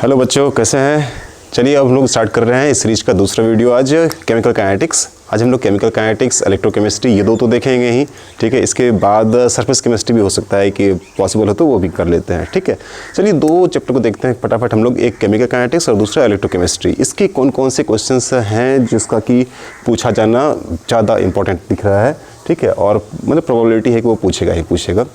Hello बच्चों, कैसे हैं? चलिए अब हम लोग स्टार्ट कर रहे हैं इस सीरीज का दूसरा वीडियो। आज केमिकल काइनेटिक्स। आज हम लोग केमिकल काइनेटिक्स, इलेक्ट्रोकेमिस्ट्री ये दो तो देखेंगे ही, ठीक है। इसके बाद सरफेस केमिस्ट्री भी हो सकता है कि पॉसिबल हो तो वो भी कर लेते हैं, ठीक है। चलिए दो चैप्टर को देखते हैं फटाफट हम लोग। एक केमिकल काइनेटिक्स और दूसरा इलेक्ट्रोकेमिस्ट्री। इसके कौन कौन से क्वेश्चंस हैं जिसका कि पूछा जाना ज़्यादा इंपॉर्टेंट दिख रहा है, ठीक है, और मतलब प्रोबेबिलिटी है कि वो पूछेगा ही पूछेगा।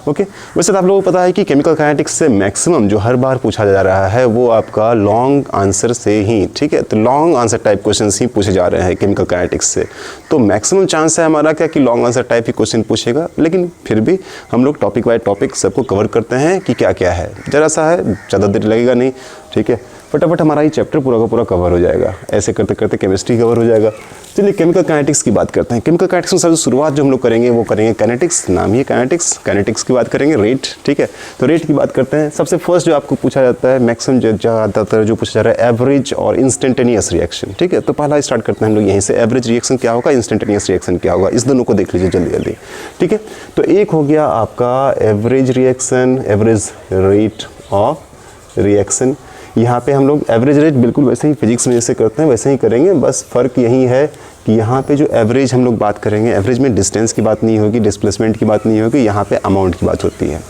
ओके, वैसे तो आप लोगों को पता है कि केमिकल काइनेटिक्स से मैक्सिमम जो हर बार पूछा जा रहा है वो आपका लॉन्ग आंसर से ही, ठीक है। तो लॉन्ग आंसर टाइप क्वेश्चंस ही पूछे जा रहे हैं केमिकल काइनेटिक्स से। तो मैक्सिमम चांस है हमारा क्या कि लॉन्ग आंसर टाइप ही क्वेश्चन पूछेगा, लेकिन फिर भी हम लोग टॉपिक बाय टॉपिक सबको कवर करते हैं कि क्या क्या है। ज़रा सा है, ज़्यादा देर लगेगा नहीं, ठीक है। फटाफट हमारा ये चैप्टर पूरा का पूरा कवर हो जाएगा। ऐसे करते करते केमिस्ट्री कवर हो जाएगा। चलिए केमिकल काइनेटिक्स की बात करते हैं। केमिकल काइनेटिक्स में सबसे शुरुआत जो हम लोग करेंगे वो करेंगे काइनेटिक्स। नाम ही काइनेटिक्स। काइनेटिक्स की बात करेंगे, रेट, ठीक है। तो रेट की बात करते हैं। सबसे फर्स्ट जो आपको पूछा जाता है, मैक्सिमम ज़्यादातर जो पूछा जा रहा है, एवरेज और इंस्टेंटेनियस रिएक्शन, ठीक है। तो पहला स्टार्ट करते हैं हम लोग यहीं से। एवरेज रिएक्शन क्या होगा, इंस्टेंटेनियस रिएक्शन क्या होगा, इस दोनों को देख लीजिए जल्दी जल्दी, ठीक है। तो एक हो गया आपका average reaction, average rate of reaction. यहाँ पे हम लोग एवरेज रेट बिल्कुल वैसे ही फिजिक्स में जैसे करते हैं वैसे ही करेंगे, बस फ़र्क यही है कि यहाँ पे जो एवरेज हम लोग बात करेंगे, एवरेज में डिस्टेंस की बात नहीं होगी, डिस्प्लेसमेंट की बात नहीं होगी, यहाँ पे अमाउंट की बात होती है।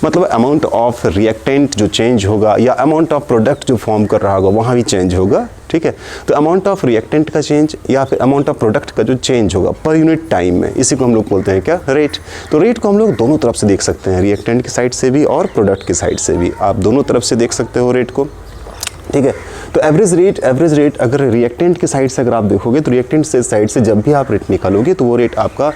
मतलब अमाउंट ऑफ रिएक्टेंट जो चेंज होगा या अमाउंट ऑफ प्रोडक्ट जो फॉर्म कर रहा होगा वहाँ भी चेंज होगा, ठीक है। तो अमाउंट ऑफ रिएक्टेंट का चेंज या फिर अमाउंट ऑफ प्रोडक्ट का जो चेंज होगा पर यूनिट टाइम में, इसी को हम लोग बोलते हैं क्या, रेट। तो रेट को हम लोग दोनों तरफ से देख सकते हैं, रिएक्टेंट की साइड से भी और प्रोडक्ट की साइड से भी। आप दोनों तरफ से देख सकते हो रेट को, ठीक है। तो एवरेज रेट अगर रिएक्टेंट की साइड से अगर आप देखोगे तो रिएक्टेंट से साइड से जब भी आप रेट निकालोगे तो वो रेट आपका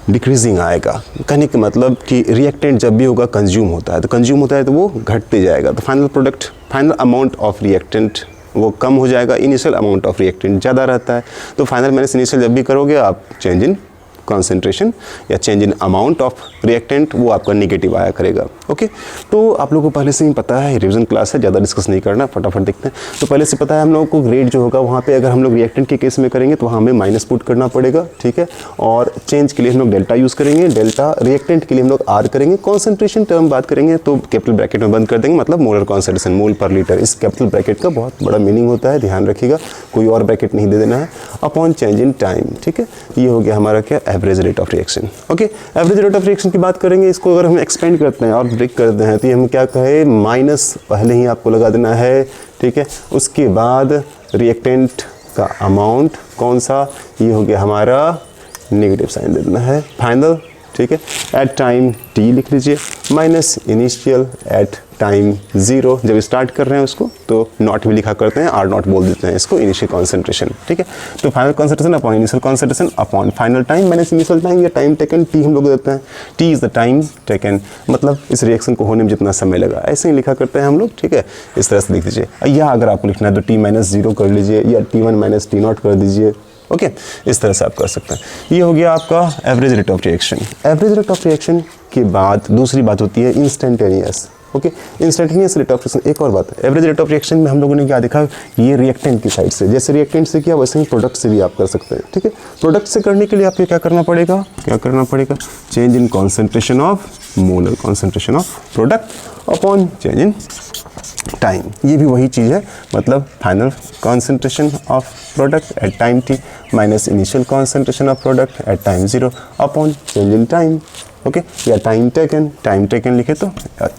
डिक्रीजिंग आएगा। कहने का मतलब कि रिएक्टेंट जब भी होगा कंज्यूम होता है, तो कंज्यूम होता है तो वो घटते जाएगा। तो final product, final amount of reactant वो कम हो जाएगा, इनिशियल अमाउंट ऑफ रिएक्टेंट ज़्यादा रहता है। तो फाइनल माइनस इनिशियल जब भी करोगे आप चेंज इन कॉन्सेंट्रेशन या change in amount of reactant वो आपका नेगेटिव आया करेगा। ओके, तो आप लोगों को पहले से ही पता है, रिवीजन क्लास है, ज़्यादा डिस्कस नहीं करना, फटाफट देखते हैं। तो पहले से पता है हम लोगों को रेट जो होगा वहाँ पे अगर हम लोग रिएक्टेंट के केस में करेंगे तो वहाँ हमें माइनस पुट करना पड़ेगा, ठीक है। और चेंज के लिए हम लोग डेल्टा यूज़ करेंगे, डेल्टा रिएक्टेंट के लिए हम लोग आर करेंगे। कॉन्सेंट्रेशन टर्म बात करेंगे तो कैपिटल ब्रैकेट में बंद कर देंगे, मतलब मोलर कॉन्सेंट्रेशन, मोल पर लीटर। इस कैपिटल ब्रैकेट का बहुत बड़ा मीनिंग होता है, ध्यान रखिएगा, कोई और ब्रैकेट नहीं दे देना है। अपॉन चेंज इन टाइम, ठीक है। ये हो गया हमारा क्या, average rate of reaction. Okay, average rate of reaction की बात करेंगे। इसको अगर हम एक्सपेंड करते हैं और ब्रेक करते हैं तो हम क्या कहे, माइनस पहले ही आपको लगा देना है, ठीक है। उसके बाद रिएक्टेंट का अमाउंट कौन सा, ये हो गया हमारा नेगेटिव साइन दे देना है, फाइनल, ठीक है। एट टाइम टी लिख लीजिए, माइनस इनिशियल एट टाइम 0। जब स्टार्ट कर रहे हैं उसको तो नॉट भी लिखा करते हैं, आर नॉट बोल देते हैं इसको, इनिशियल कॉन्सेंट्रेशन, ठीक है। तो final concentration upon initial concentration upon final time minus initial time या टाइम टेकन, टी हम लोग देते हैं। T is the time taken, मतलब इस रिएक्शन को होने में जितना समय लगा, ऐसे ही लिखा करते हैं हम लोग, ठीक है। इस तरह से लिख दीजिए। या अगर आपको लिखना है तो टी माइनस 0 कर लीजिए या T1 माइनस T0 कर दीजिए। ओके, इस तरह से आप कर सकते हैं। ये हो गया आपका average rate of reaction. Average rate of reaction के बाद दूसरी बात होती है instantaneous. Okay, instantaneous rate of reaction. एक और बात, एवरेज रेट ऑफ रिएक्शन में हम लोगों ने क्या देखा, ये रिएक्टेंट की साइड से, जैसे रिएक्टेंट से किया वैसे ही प्रोडक्ट से भी आप कर सकते हैं, ठीक है। प्रोडक्ट से करने के लिए आपको क्या करना पड़ेगा, change in concentration of, molar concentration of product upon change in time. ये भी वही चीज़ है, मतलब final concentration of product at time t minus initial concentration of product at time 0 upon change in time. Okay, या time taken लिखे तो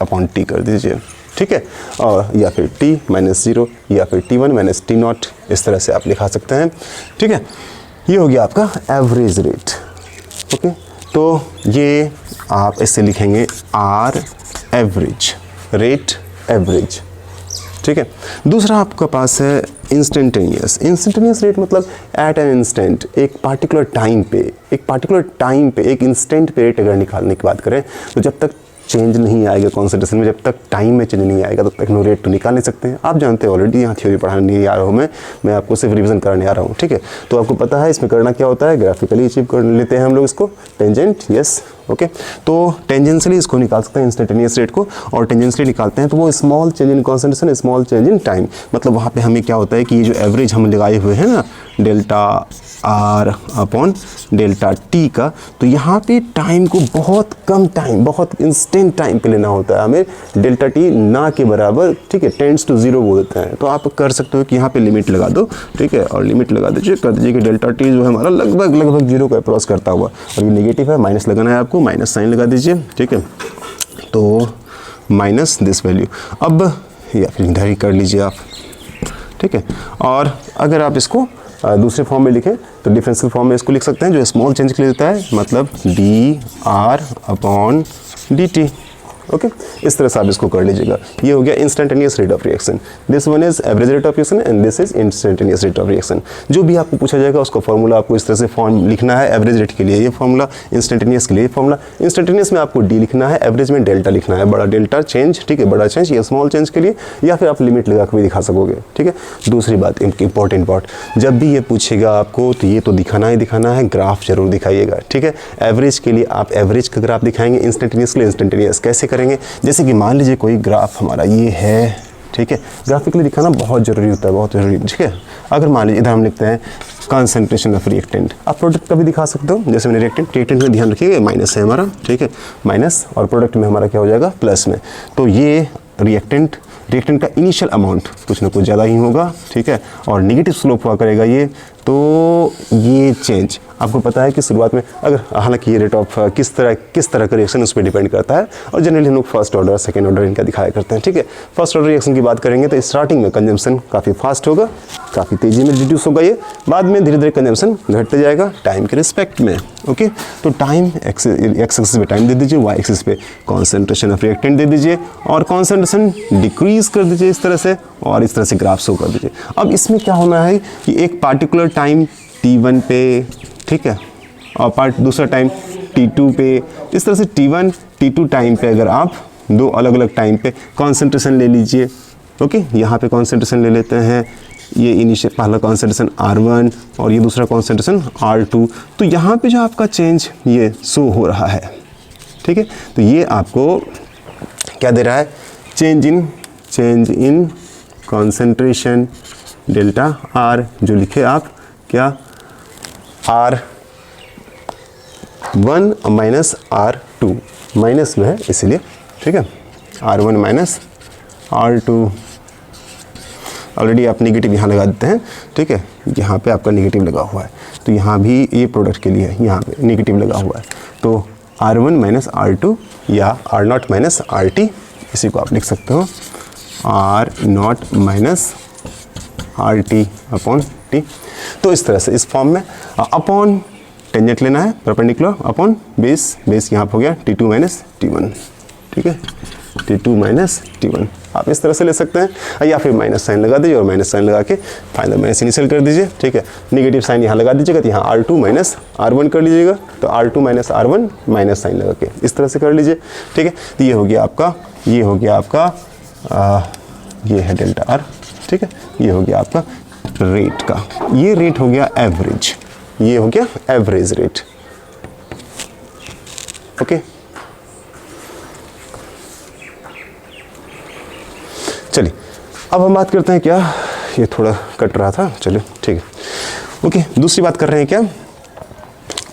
upon t कर दीजिए, ठीक है। और या फिर t माइनस 0 या फिर T1 माइनस T0, इस तरह से आप लिखा सकते हैं, ठीक है। ये हो गया आपका एवरेज रेट। ओके, तो ये आप ऐसे लिखेंगे आर एवरेज, रेट एवरेज, ठीक है। दूसरा आपके पास है इंस्टेंटेनियस रेट, मतलब एट एन इंस्टेंट, एक पार्टिकुलर टाइम पे एक इंस्टेंट पे रेट अगर निकालने की बात करें तो जब तक चेंज नहीं आएगा कॉन्सेंट्रेशन में, जब तक टाइम में चेंज नहीं आएगा तब तक नो रेट तो निकाल नहीं सकते हैं। आप जानते हैं ऑलरेडी, यहाँ थ्योरी पढ़ाने नहीं आ रहा हूँ मैं आपको सिर्फ रिवीजन कराने आ रहा हूँ, ठीक है। तो आपको पता है इसमें करना क्या होता है, ग्राफिकली अचीव कर लेते हैं हम लोग इसको। टेंजेंट, यस, ओके, तो टेंजेंशियली इसको निकाल सकते हैं इंस्टेंटेनियस रेट को, और टेंजेंशियली निकालते हैं तो वो small change in concentration, small change in time, मतलब वहाँ पे हमें क्या होता है कि ये जो एवरेज हम लगाए हुए हैं ना delta R upon delta T का, तो यहाँ पे टाइम को बहुत कम टाइम, बहुत इंस्टेंट टाइम पे लेना होता है हमें, डेल्टा टी ना के बराबर, ठीक है, टेंड्स टू जीरो बोलते हैं। तो आप कर सकते हो कि यहाँ पे लिमिट लगा दो, ठीक है, और लिमिट लगा दीजिए, कर दीजिए कि डेल्टा टी जो है हमारा लगभग जीरो को अप्रॉक्स करता हुआ, और ये नेगेटिव है, माइनस लगाना है आपको, माइनस साइन लगा दीजिए, ठीक है, तो माइनस दिस वैल्यू, अब या फिर इधर ही कर लीजिए आप, ठीक है। और अगर आप इसको दूसरे फॉर्म में लिखें तो डिफरेंशियल फॉर्म में इसको लिख सकते हैं, जो स्मॉल चेंज के लिए देता है, मतलब D R upon D T. Okay, इस तरह से आप इसको कर लीजिएगा। ये हो गया instantaneous rate of reaction, this one is average rate of reaction and this is instantaneous rate of reaction. जो भी आपको पूछा जाएगा उसका फॉर्मूला आपको इस तरह से फॉर्म लिखना है, एवरेज रेट के लिए ये फॉर्मूला, इंस्टेंटेनियस के लिए फॉर्मूला। इंस्टेंटेनियस में आपको डी लिखना है, एवरेज में डेल्टा लिखना है, बड़ा डेल्टा चेंज, ठीक है, बड़ा चेंज, ये स्मॉल चेंज के लिए, या फिर आप लिमिट लगा के भी दिखा सकोगे, ठीक है। दूसरी बात इंपॉर्टेंट पार्ट, जब भी ये पूछेगा आपको तो ये तो दिखाना ही दिखाना है, ग्राफ जरूर दिखाइएगा, ठीक है। एवरेज के लिए आप एवरेज का ग्राफ दिखाएंगे, इंस्टेंटेनियस के लिए इंस्टेंटेनियस। कैसे करेंगे, जैसे कि मान लीजिए कोई ग्राफ हमारा ये है, ठीक है, ग्राफिकली दिखाना बहुत ज़रूरी होता है, बहुत ज़रूरी, ठीक है। अगर मान लीजिए इधर हम लिखते हैं कॉन्सेंट्रेशन ऑफ रिएक्टेंट, आप प्रोडक्ट का भी दिखा सकते हो, जैसे मैंने रिएक्टेंट में ध्यान रखिएगा माइनस है हमारा, ठीक है, माइनस, और प्रोडक्ट में हमारा क्या हो जाएगा प्लस में। तो ये रिएक्टेंट का इनिशियल अमाउंट कुछ ना कुछ ज़्यादा ही होगा, ठीक है, और नेगेटिव स्लोप हुआ करेगा ये, तो ये चेंज आपको पता है कि शुरुआत में, अगर हालांकि ये रेट ऑफ किस तरह का रिएक्शन उस पर डिपेंड करता है, और जनरली हम लोग फर्स्ट ऑर्डर सेकेंड ऑर्डर इनका दिखाया करते हैं, ठीक है। फर्स्ट ऑर्डर रिएक्शन की बात करेंगे तो स्टार्टिंग में कंजम्पशन काफ़ी फास्ट होगा, काफ़ी तेज़ी में रिड्यूस होगा ये, बाद में धीरे धीरे कंजम्पशन घटते जाएगा टाइम के रिस्पेक्ट में, ओके। तो टाइम एक्स एक्सिस पे टाइम दे दीजिए, वाई एक्सिस पे कॉन्सेंट्रेशन ऑफ रिएक्टेंट दे दीजिए, और कॉन्सेंट्रेशन डिक्रीज कर दीजिए इस तरह से, और इस तरह से ग्राफ शो कर दीजिए। अब इसमें क्या होना है कि एक पार्टिकुलर टाइम T1 पे, ठीक है, और दूसरा टाइम T2 पे, इस तरह से T1 T2 टाइम पे अगर आप दो अलग अलग टाइम पे कॉन्सेंट्रेशन ले लीजिए, ओके, यहाँ पे कॉन्सेंट्रेशन ले लेते हैं, ये इनिशियल पहला कॉन्सेंट्रेशन R1 और ये दूसरा कॉन्सेंट्रेशन R2, तो यहाँ पे जो आपका चेंज ये शो हो रहा है, ठीक है, तो ये आपको क्या दे रहा है, change in concentration delta R, जो लिखे आप क्या R1 माइनस R2, माइनस में है इसलिए, ठीक है, R1 माइनस R2। ऑलरेडी आप नेगेटिव यहाँ लगा देते हैं, ठीक है, यहाँ पे आपका नेगेटिव लगा हुआ है, तो यहाँ भी ये प्रोडक्ट के लिए यहाँ पे नेगेटिव लगा हुआ है, तो R1 माइनस R2 या R0 माइनस RT, इसी को आप लिख सकते हो R0 minus RT upon T। तो इस तरह से इस फॉर्म में अपॉन टेंजेंट लेना है, परपेंडिकुलर अपॉन बेस यहाँ हो गया T2 माइनस T1, ठीक है, T2 माइनस T1 आप इस तरह से ले सकते हैं, या फिर माइनस साइन लगा दीजिए और माइनस साइन लगा के फाइनल माइनस इनिशियल कर दीजिए, ठीक है। नेगेटिव साइन यहाँ लगा दीजिएगा तो यहाँ R2 माइनस R1 कर लीजिएगा, तो R2 minus R1 minus sign लगा के इस तरह से कर लीजिए, ठीक है। तो ये हो गया आपका ये है डेल्टा R, ठीक है, ये हो गया आपका रेट का, ये रेट हो गया एवरेज, ये हो गया एवरेज रेट, ओके। चलिए अब हम बात करते हैं, क्या ये थोड़ा कट रहा था, चलिए ठीक है, ओके। दूसरी बात कर रहे हैं, क्या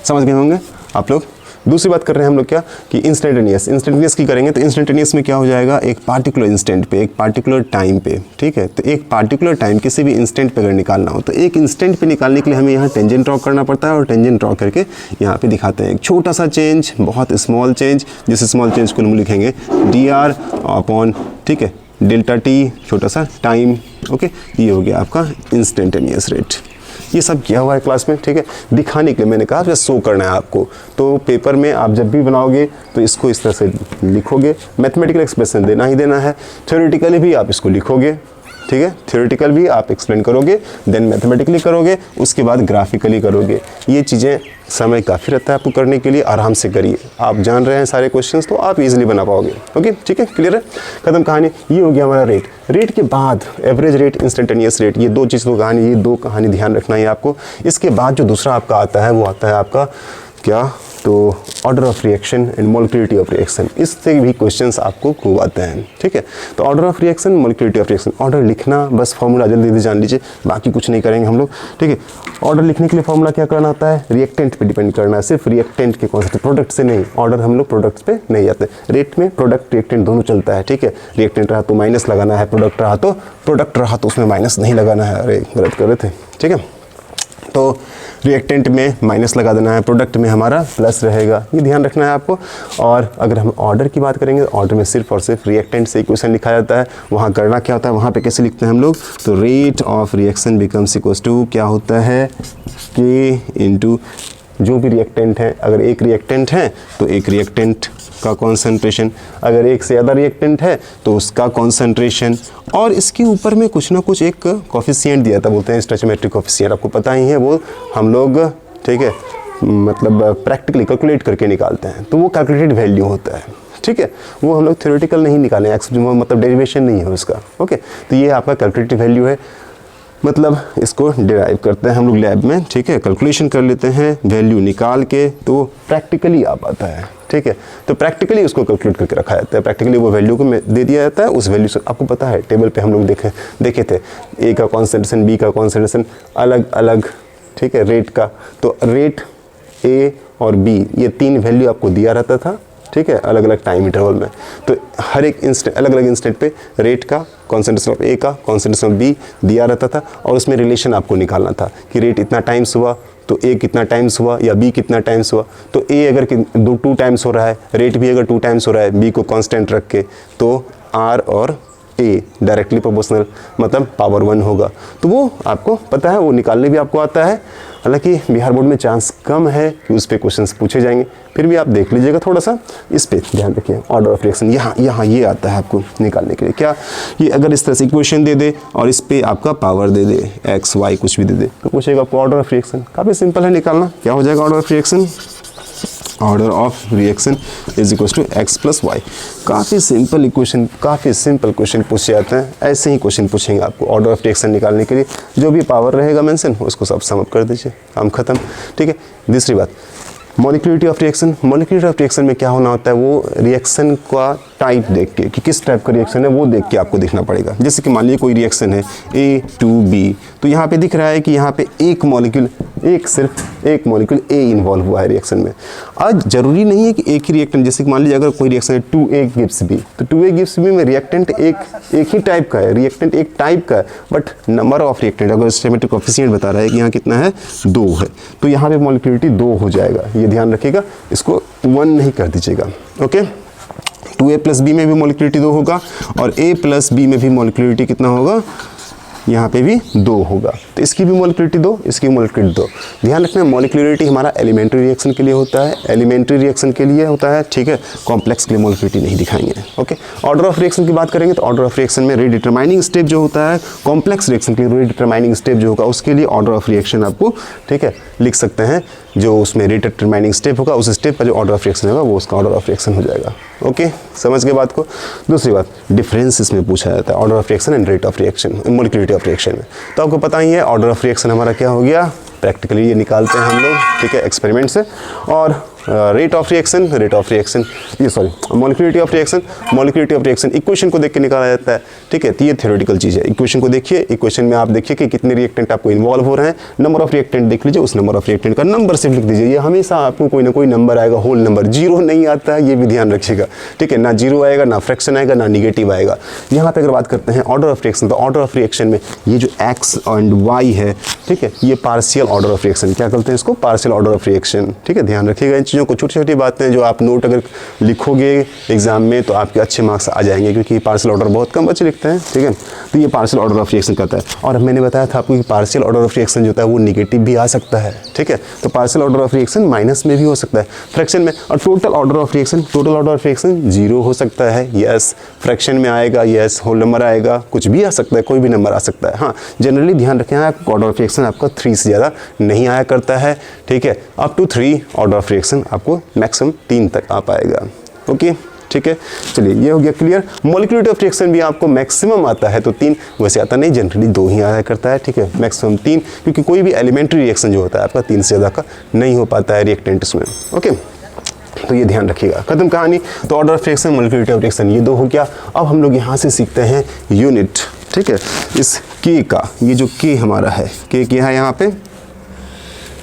समझ गए होंगे आप लोग, दूसरी बात कर रहे हैं हम लोग क्या कि इंस्टेंटेनियस की करेंगे, तो इंस्टेंटेनियस में क्या हो जाएगा, एक पार्टिकुलर इंस्टेंट पे, एक पार्टिकुलर टाइम पे, ठीक है। तो एक पार्टिकुलर टाइम किसी भी इंस्टेंट पे अगर निकालना हो, तो एक इंस्टेंट पे निकालने के लिए हमें यहाँ टेंजेंट ड्रॉ करना पड़ता है, और टेंजेंट ड्रॉ करके यहाँ पे दिखाते हैं एक छोटा सा चेंज, बहुत स्मॉल चेंज, जिस स्मॉल चेंज को हम लिखेंगे DR अपॉन, ठीक है, डेल्टा T, छोटा सा टाइम, ओके। ये हो गया आपका इंस्टेंटेनियस रेट। ये सब किया हुआ है क्लास में, ठीक है, दिखाने के लिए मैंने कहा जब शो करना है आपको, तो पेपर में आप जब भी बनाओगे तो इसको इस तरह से लिखोगे, मैथमेटिकल एक्सप्रेशन देना ही देना है, थ्योरेटिकली भी आप इसको लिखोगे, ठीक है, थ्योरेटिकल भी आप एक्सप्लेन करोगे, देन मैथमेटिकली करोगे, उसके बाद ग्राफिकली करोगे। ये चीज़ें समय काफ़ी रहता है आपको करने के लिए, आराम से करिए, आप जान रहे हैं सारे क्वेश्चंस तो आप इजीली बना पाओगे, ओके, ठीक है, क्लियर है, खत्म कहानी। ये हो गया हमारा रेट के बाद एवरेज रेट, इंस्टेंटेनियस रेट, ये दो चीज़ कहानी, ये दो कहानी ध्यान रखना है आपको। इसके बाद जो दूसरा आपका आता है वो आता है आपका क्या तो order of reaction and molecularity of reaction, इससे भी क्वेश्चंस आपको खूब आते हैं, ठीक है। तो order of reaction, molecularity of reaction, order लिखना बस फॉर्मूला जल्दी जल्दी जान लीजिए, बाकी कुछ नहीं करेंगे हम लोग, ठीक है। ऑर्डर लिखने के लिए फॉर्मूला क्या करना होता है, रिएक्टेंट पे डिपेंड करना है, सिर्फ रिएक्टेंट के कॉन्सेप्ट, प्रोडक्ट से नहीं। ऑर्डर हम लोग प्रोडक्ट्स पे नहीं जाते, रेट में प्रोडक्ट रिएक्टेंट दोनों चलता है, ठीक है। रिएक्टेंट रहा तो माइनस लगाना है, प्रोडक्ट रहा तो उसमें माइनस नहीं लगाना है, अरे गलत कर रहे थे, ठीक है। तो रिएक्टेंट में माइनस लगा देना है, प्रोडक्ट में हमारा प्लस रहेगा, ये ध्यान रखना है आपको। और अगर हम ऑर्डर की बात करेंगे तो ऑर्डर में सिर्फ और सिर्फ रिएक्टेंट से इक्वेशन लिखा जाता है। वहाँ करना क्या होता है, वहाँ पे कैसे लिखते हैं हम लोग, तो rate of reaction becomes equals to क्या होता है, के इंटू जो भी रिएक्टेंट है, अगर एक रिएक्टेंट है तो एक रिएक्टेंट का कॉन्सेंट्रेशन, अगर एक से ज़्यादा रिएक्टेंट है तो उसका कॉन्सेंट्रेशन, और इसके ऊपर में कुछ ना कुछ एक कोफिशिएंट दिया था, बोलते हैं स्टोइचियोमेट्रिक कोफिशिएंट, आपको पता ही है वो हम लोग, ठीक है, मतलब प्रैक्टिकली कैलकुलेट करके निकालते हैं, तो वो कैलकुलेटेड वैल्यू होता है, ठीक है। वो हम लोग थ्योरेटिकल नहीं निकालें, मतलब डेरिवेशन नहीं है उसका, ओके। तो ये आपका कैलकुलेटेड वैल्यू है, मतलब इसको डिराइव करते हैं हम लोग लैब में, ठीक है, कैलकुलेशन कर लेते हैं, वैल्यू निकाल के तो प्रैक्टिकली आ पाता है, ठीक है। तो प्रैक्टिकली उसको कैलकुलेट करके रखा जाता है, प्रैक्टिकली वो वैल्यू को दे दिया जाता है, उस वैल्यू से आपको पता है टेबल पे हम लोग देखे थे, ए का कॉन्सेंट्रेशन, बी का कॉन्सेंट्रेशन अलग अलग, ठीक है, रेट का, तो रेट ए और बी ये तीन वैल्यू आपको दिया रहता था, ठीक है, अलग अलग टाइम इंटरवल में। तो हर एक इंस्टेंट, अलग अलग इंस्टेंट पे रेट का, कॉन्सेंट्रेशन ऑफ ए का, कॉन्सेंट्रेशन ऑफ बी दिया रहता था, और उसमें रिलेशन आपको निकालना था कि रेट इतना टाइम्स हुआ तो ए कितना टाइम्स हुआ या बी कितना टाइम्स हुआ। तो ए अगर 2 टाइम्स हो रहा है, रेट भी अगर 2 टाइम्स हो रहा है, बी को कांस्टेंट रख के, तो आर और ए डायरेक्टली प्रोपोर्शनल, मतलब पावर 1 होगा। तो वो आपको पता है, वो निकालने भी आपको आता है। हालांकि बिहार बोर्ड में चांस कम है कि उस पर क्वेश्चंस पूछे जाएंगे, फिर भी आप देख लीजिएगा थोड़ा सा, इस पे ध्यान रखिए। ऑर्डर ऑफ रिएक्शन यहाँ ये आता है आपको निकालने के लिए, क्या ये अगर इस तरह से इक्वेशन दे दे और इस पे आपका पावर दे दे, एक्स वाई कुछ भी दे दे, तो पूछेगा आपको ऑर्डर ऑफ रिएक्शन। काफ़ी सिंपल है निकालना, क्या हो जाएगा order of reaction, order of reaction is equal to X plus Y. काफ़ी सिंपल इक्वेशन, काफ़ी सिंपल क्वेश्चन पूछे जाते हैं, ऐसे ही क्वेश्चन पूछेंगे आपको ऑर्डर ऑफ रिएक्शन निकालने के लिए। जो भी पावर रहेगा मेंशन, उसको सब सम अप कर दीजिए, काम खत्म, ठीक है। दूसरी बात, molecularity of reaction. Molecularity of reaction में क्या होना होता है, वो रिएक्शन का टाइप देख के, कि किस टाइप का रिएक्शन है वो देख के आपको दिखना पड़ेगा। जैसे कि मान लीजिए कोई रिएक्शन है A to B, तो यहाँ पे दिख रहा है कि यहाँ पे सिर्फ एक मॉलिक्यूल A इन्वॉल्व हुआ है रिएक्शन में। आज जरूरी नहीं है कि एक ही रिएक्टेंट, जैसे कि मान लीजिए अगर कोई रिएक्शन है 2A gives B, तो 2A gives B में रिएक्टेंट एक ही टाइप का है, रिएक्टेंट एक टाइप का है, बट नंबर ऑफ रिएक्टेंट, अगर स्टोइचियोमेट्रिक कोफिशिएंट बता रहा है कि यहाँ कितना है, 2 है, तो यहाँ पे मॉलिक्यूलरिटी 2 हो जाएगा, ये ध्यान रखिएगा, इसको 1 नहीं कर दीजिएगा, ओके। 2A प्लस बी में भी मॉलिक्यूलरिटी 2 होगा, और A प्लस बी में भी मॉलिक्यूलरिटी कितना होगा, यहाँ पे भी 2 होगा। तो इसकी भी मॉलिक्यूलरिटी 2, इसकी भी मॉलिक्यूलरिटी 2। ध्यान रखना, मॉलिक्यूलरिटी हमारा एलिमेंट्री रिएक्शन के लिए होता है, एलिमेंट्री रिएक्शन के लिए होता है, ठीक है, कॉम्प्लेक्स के लिए मॉलिक्यूलरिटी नहीं दिखाएंगे, ओके। ऑर्डर ऑफ रिएक्शन की बात करेंगे तो ऑर्डर ऑफ रिएक्शन में रेडिटरमाइनिंग स्टेप जो होता है, कॉम्प्लेक्स रिएक्शन के लिए रेडिटरमाइनिंग स्टेप जो होगा, उसके लिए ऑर्डर ऑफ रिएक्शन आपको, ठीक है, लिख सकते हैं। जो उसमें रेडिटरमाइनिंग स्टेप होगा, उस स्टेप का जो ऑर्डर ऑफ रिएक्शन होगा वो उसका ऑर्डर ऑफ रिएक्शन हो जाएगा, ओके। समझ गए बात को। दूसरी बात, डिफरेंस इसमें पूछा जाता है, order of reaction and rate of reaction, molecularity of reaction में। तो आपको पता ही है ऑर्डर ऑफ रिएक्शन हमारा क्या हो गया, प्रैक्टिकली ये निकालते हैं हम लोग, ठीक है, एक्सपेरिमेंट से। और रेट ऑफ रिएक्शन ये sorry molecularity of reaction equation को देख के निकाला जाता है, ठीक है। तो ये थ्योरेटिकल चीज़ है, इक्वेशन को देखिए, इक्वेशन में आप देखिए कि कितने रिएक्टेंट आपको इन्वॉल्व हो रहे हैं, नंबर ऑफ रिएक्टेंट देख लीजिए, उस नंबर ऑफ रिएक्टेंट का नंबर सिर्फ लिख दीजिए। ये हमेशा आपको कोई ना कोई नंबर आएगा, होल नंबर, 0 नहीं आता है, ये भी ध्यान रखिएगा, ठीक है, ना 0 आएगा, ना फ्रैक्शन आएगा, ना निगेटिव आएगा। यहाँ पे अगर बात करते हैं ऑर्डर ऑफ रिएक्शन, तो ऑर्डर ऑफ रिएक्शन में ये जो एक्स एंड वाई है, ठीक है, ये पार्शियल ऑर्डर ऑफ रिएक्शन, क्या कहते हैं इसको, पार्शियल ऑर्डर ऑफ रिएक्शन, ठीक है। ध्यान रखिएगा इन चीज़ों को, छोटी छोटी बातें जो आप नोट अगर लिखोगे एग्जाम में तो आपके अच्छे मार्क्स आ जाएंगे, क्योंकि पार्शियल ऑर्डर बहुत कम बच्चे लिखते हैं, ठीक है। तो ये पार्शियल ऑर्डर ऑफ रिएक्शन करता है। और मैंने बताया था आपको कि पार्शियल ऑर्डर ऑफ रिएक्शन जो होता है वो निगेटिव भी आ सकता है, ठीक है। तो partial order of reaction minus में भी हो सकता है, फ्रैक्शन में। और टोटल ऑर्डर ऑफ रिएक्शन 0 हो सकता है, यस, फ्रैक्शन में आएगा, यस, होल नंबर आएगा, कुछ भी आ सकता है, कोई भी नंबर आ सकता है। हाँ, जनरली ध्यान रखें आप, ऑर्डर ऑफ रिएक्शन आपका 3 से ज़्यादा नहीं आया करता है, ठीक है। Up to 3 order of reaction आपको मैक्सिमम 3 तक आ पाएगा, ओके, ठीक है। चलिए, ये हो गया क्लियर। मॉलिक्यूलरिटी ऑफ रिएक्शन भी आपको मैक्सिमम आता है तो 3, वैसे आता नहीं, जनरली 2 ही आया करता है, ठीक है, मैक्सिमम 3, क्योंकि कोई भी एलिमेंट्री रिएक्शन जो होता है आपका 3 से ज़्यादा का नहीं हो पाता है रिएक्टेंट्स में, ओके। तो ये ध्यान रखिएगा। खत्म कहानी। तो order of reaction, molecular of reaction, ये 2 हो गया। अब हम लोग यहाँ से सीखते हैं यूनिट, ठीक है, इस के का। ये जो के हमारा है, के क्या है यहाँ पे,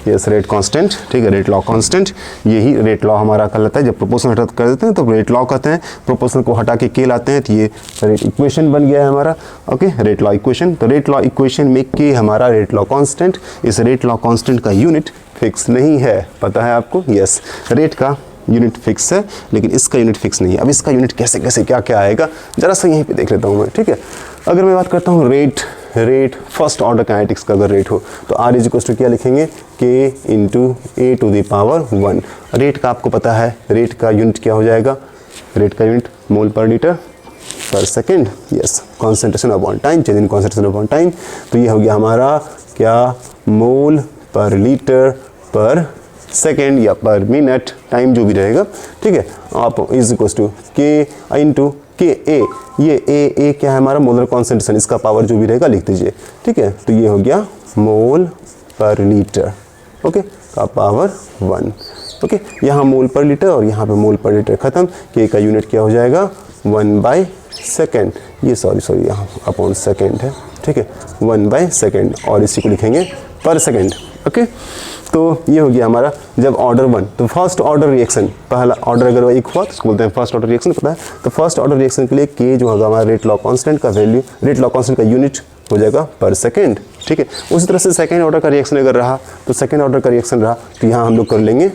यस रेट कांस्टेंट, ठीक है, रेट लॉ कांस्टेंट। यही रेट लॉ हमारा कहलाता है। जब प्रोपोर्शन हटा कर देते हैं तो रेट लॉ कहते हैं, प्रोपोर्शन को हटा के के लाते हैं तो ये रेट इक्वेशन बन गया है हमारा। Okay, rate law equation. तो रेट लॉ इक्वेशन में के हमारा रेट लॉ कांस्टेंट। इस रेट लॉ कांस्टेंट का यूनिट फिक्स नहीं है, पता है आपको। यस, रेट का यूनिट फिक्स है लेकिन इसका यूनिट फिक्स नहीं है। अब इसका यूनिट कैसे कैसे क्या क्या आएगा जरा सा यहीं पे देख लेता हूँ मैं, ठीक है। अगर मैं बात करता हूँ रेट फर्स्ट ऑर्डर काइनेटिक्स का अगर रेट हो तो R इज इक्वल टू क्या लिखेंगे, K into A to the power 1। Rate का आपको पता है, रेट का यूनिट क्या हो जाएगा, रेट का यूनिट मोल पर लीटर पर second. Yes, concentration upon time, change in concentration upon time. तो ये हो गया हमारा क्या, मोल पर लीटर पर सेकेंड या पर मिनट, टाइम जो भी रहेगा, ठीक है। आप is equal to K into के ए, ये ए क्या है हमारा, मोलर कॉन्सेंट्रेशन, इसका पावर जो भी रहेगा लिख दीजिए, ठीक है। तो ये हो गया मोल पर लीटर, ओके, का पावर 1। ओके, यहाँ मोल पर लीटर और यहाँ पे मोल पर लीटर खत्म। के का यूनिट क्या हो जाएगा, 1/सेकेंड। ये सॉरी यहाँ अपॉन सेकेंड है, ठीक है, 1/सेकेंड, और इसी को लिखेंगे पर सेकेंड। ओके, तो ये हो गया हमारा जब ऑर्डर 1, तो फर्स्ट ऑर्डर रिएक्शन, पहला ऑर्डर अगर एक हुआ तो उसको बोलते हैं फर्स्ट ऑर्डर रिएक्शन, पता है। तो फर्स्ट ऑर्डर रिएक्शन के लिए के जो होगा हमारा रेट लॉ कांस्टेंट का वैल्यू, रेट लॉ कांस्टेंट का यूनिट हो जाएगा पर सेकेंड, ठीक है। उसी तरह से सेकेंड ऑर्डर का रिएक्शन अगर रहा तो सेकेंड ऑर्डर का रिएक्शन रहा तो यहाँ हम लोग कर लेंगे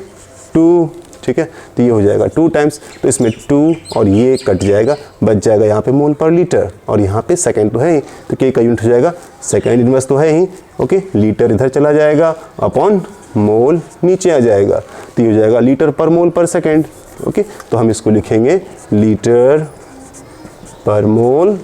2, ठीक है। तो ये हो जाएगा 2 टाइम्स, तो इसमें 2 और ये कट जाएगा, बच जाएगा यहाँ पे मोल पर लीटर, और यहाँ पे सेकेंड तो है ही, तो के का यूनिट हो जाएगा सेकेंड इनवर्स तो है ही, ओके। लीटर इधर चला जाएगा अपॉन मोल नीचे आ जाएगा, तो ये हो जाएगा लीटर पर मोल पर सेकेंड, ओके। तो हम इसको लिखेंगे लीटर पर मोल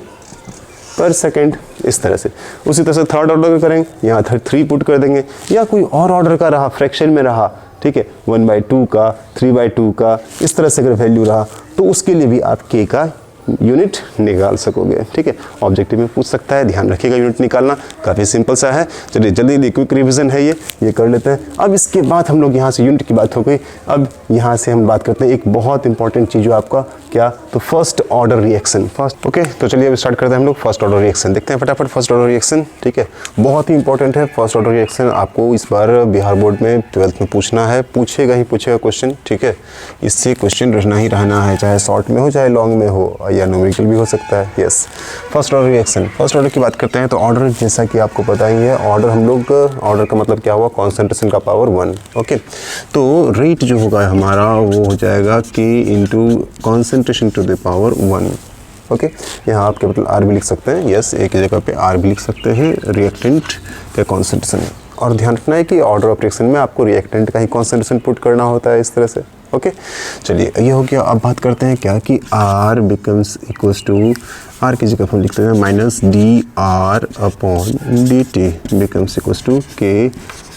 पर सेकेंड, इस तरह से। उसी तरह से थर्ड ऑर्डर का करेंगे, यहाँ 3 पुट कर देंगे, या कोई और ऑर्डर का रहा, फ्रैक्शन में रहा, ठीक है, 1/2 का, 3/2 का, इस तरह से अगर वैल्यू रहा तो उसके लिए भी आप के का यूनिट निकाल सकोगे, ठीक है। ऑब्जेक्टिव में पूछ सकता है, ध्यान रखिएगा यूनिट निकालना काफ़ी सिंपल सा है। चलिए जल्दी क्विक रिवीजन है ये कर लेते हैं। अब इसके बाद हम लोग यहाँ से यूनिट की बात हो गई, अब यहाँ से हम बात करते हैं एक बहुत इंपॉर्टेंट चीज़ जो आपका क्या, तो first order reaction, first. Okay, तो चलिए अब स्टार्ट करते हैं हम लोग फर्स्ट ऑर्डर रिएक्शन, देखते हैं फटाफट फर्स्ट ऑर्डर रिएक्शन, ठीक है। बहुत ही इंपॉर्टेंट है फर्स्ट ऑर्डर रिएक्शन, आपको इस बार बिहार बोर्ड में 12th में पूछना है, पूछेगा क्वेश्चन, ठीक है। इससे क्वेश्चन रहना ही रहना है, चाहे शॉर्ट में हो चाहे लॉन्ग में हो, या न्यूमेरिकल भी हो सकता है। Yes, first order reaction, first order की बात करते हैं। तो ऑर्डर जैसा कि आपको पता ही है, ऑर्डर हम लोग, ऑर्डर का मतलब क्या हुआ, कॉन्सेंट्रेशन का पावर 1, ओके। तो रेट जो होगा हमारा वो हो जाएगा K into concentration to the power 1, okay. यहाँ आप कैपिटल आर भी लिख सकते हैं, यस, एक जगह पे आर भी लिख सकते हैं, रिएक्टेंट का कॉन्सेंट्रेशन। और ध्यान रखना है कि ऑर्डर ऑफ रिएक्शन में आपको रिएक्टेंट का ही कॉन्सेंट्रेशन पुट करना होता है, इस तरह से, ओके। चलिए ये हो गया। अब बात करते हैं क्या कि R becomes equals to, R की जगह हम लिखते हैं minus dr/dt becomes equals to K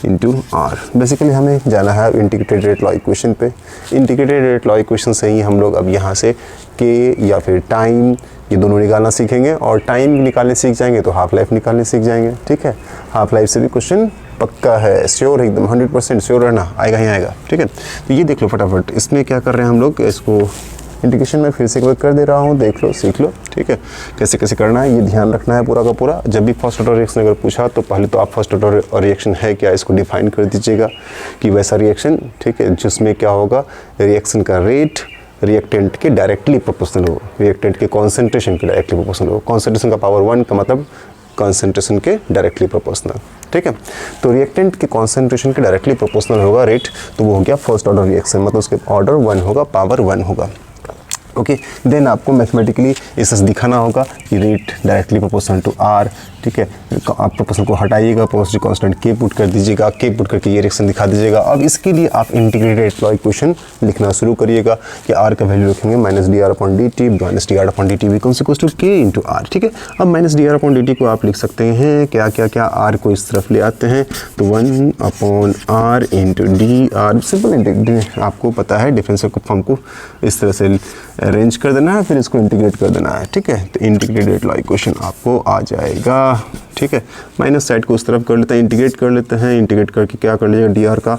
into R. Basically हमें जाना है इंटीग्रेटेड रेट लॉ इक्वेशन पे। इंटीग्रेटेड रेट लॉ इक्वेशन से ही हम लोग अब यहाँ से के या फिर टाइम, ये दोनों निकालना सीखेंगे, और टाइम निकालने सीख जाएंगे तो हाफ लाइफ निकालने सीख जाएंगे, ठीक है। हाफ लाइफ से भी क्वेश्चन पक्का है, श्योर है एकदम, 100% श्योर रहना, आएगा ही आएगा, ठीक है। तो ये देख लो फटाफट, इसमें क्या कर रहे हैं हम लोग, इसको इंटीग्रेशन में फिर से एक बार कर दे रहा हूँ, देख लो, सीख लो, ठीक है, कैसे कैसे करना है, ये ध्यान रखना है पूरा का पूरा। जब भी फर्स्ट ऑर्डर रिएक्शन अगर पूछा तो पहले तो आप फर्स्ट ऑर्डर रिएक्शन है क्या, इसको डिफाइन कर दीजिएगा कि वैसा रिएक्शन, ठीक है, जिसमें क्या होगा, रिएक्शन का रेट रिएक्टेंट के डायरेक्टली प्रोपोर्शनल हो, रिएक्टेंट के कॉन्सेंट्रेशन के डायरेक्टली प्रोपोर्शनल हो। कॉन्सेंट्रेशन का पावर 1 का मतलब कॉन्सेंट्रेशन के डायरेक्टली प्रोपोर्शनल, ठीक है। तो रिएक्टेंट के कॉन्सेंट्रेशन के डायरेक्टली प्रोपोर्शनल होगा रेट, तो वो हो गया फर्स्ट ऑर्डर रिएक्शन, मतलब उसके ऑर्डर 1 होगा, पावर 1 होगा, ओके। देन आपको मैथमेटिकली इसे दिखाना होगा कि rate directly proportional to R, ठीक है। आप प्रोपोर्शनल को हटाइएगा, प्रोपोर्शनल कांस्टेंट के पुट कर दीजिएगा, के पुट करके ये रिएक्शन दिखा दीजिएगा। अब इसके लिए आप इंटीग्रेटेड रेट लॉ इक्वेशन लिखना शुरू करिएगा कि आर का वैल्यू रखेंगे minus dr/dt, minus dr/dt becomes equals to K into R, ठीक है। अब माइनस dr/dt को आप लिख सकते हैं क्या क्या क्या, आर को इस तरफ ले आते हैं तो 1/r into D R, simple आपको पता है डिफरेंशियल फॉर्म को इस तरह से अरेंज कर देना है, फिर इसको इंटीग्रेट कर देना है, ठीक है। तो इंटीग्रेटेड लॉग इक्वेशन आपको आ जाएगा, ठीक है। माइनस साइड को उस तरफ कर लेते हैं, इंटीग्रेट कर लेते हैं। इंटीग्रेट करके क्या कर लीजिएगा, डी आर का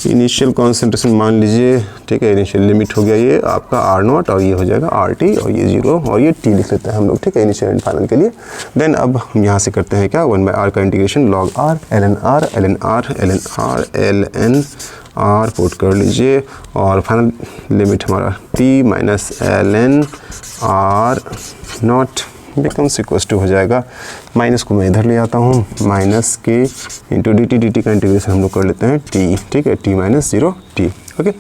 इनिशियल कॉन्सेंट्रेशन मान लीजिए, ठीक है। इनिशियल लिमिट हो गया ये आपका आर नॉट, और ये हो जाएगा आर टी, और ये 0 और ये टी लिख लेते हैं हम लोग, ठीक है, इनिशियल एंड फाइनल के लिए। देन अब हम यहाँ से करते हैं क्या, 1/r का integration log R L N R L N R L N R L N R put कर लीजिए, और फाइनल लिमिट हमारा t minus L N R naught becomes equals to हो जाएगा, माइनस को मैं इधर ले आता हूँ, माइनस के इंटू डी टी का इंटीग्रेशन हम लोग कर लेते हैं t, ठीक है, t माइनस 0 t, ओके।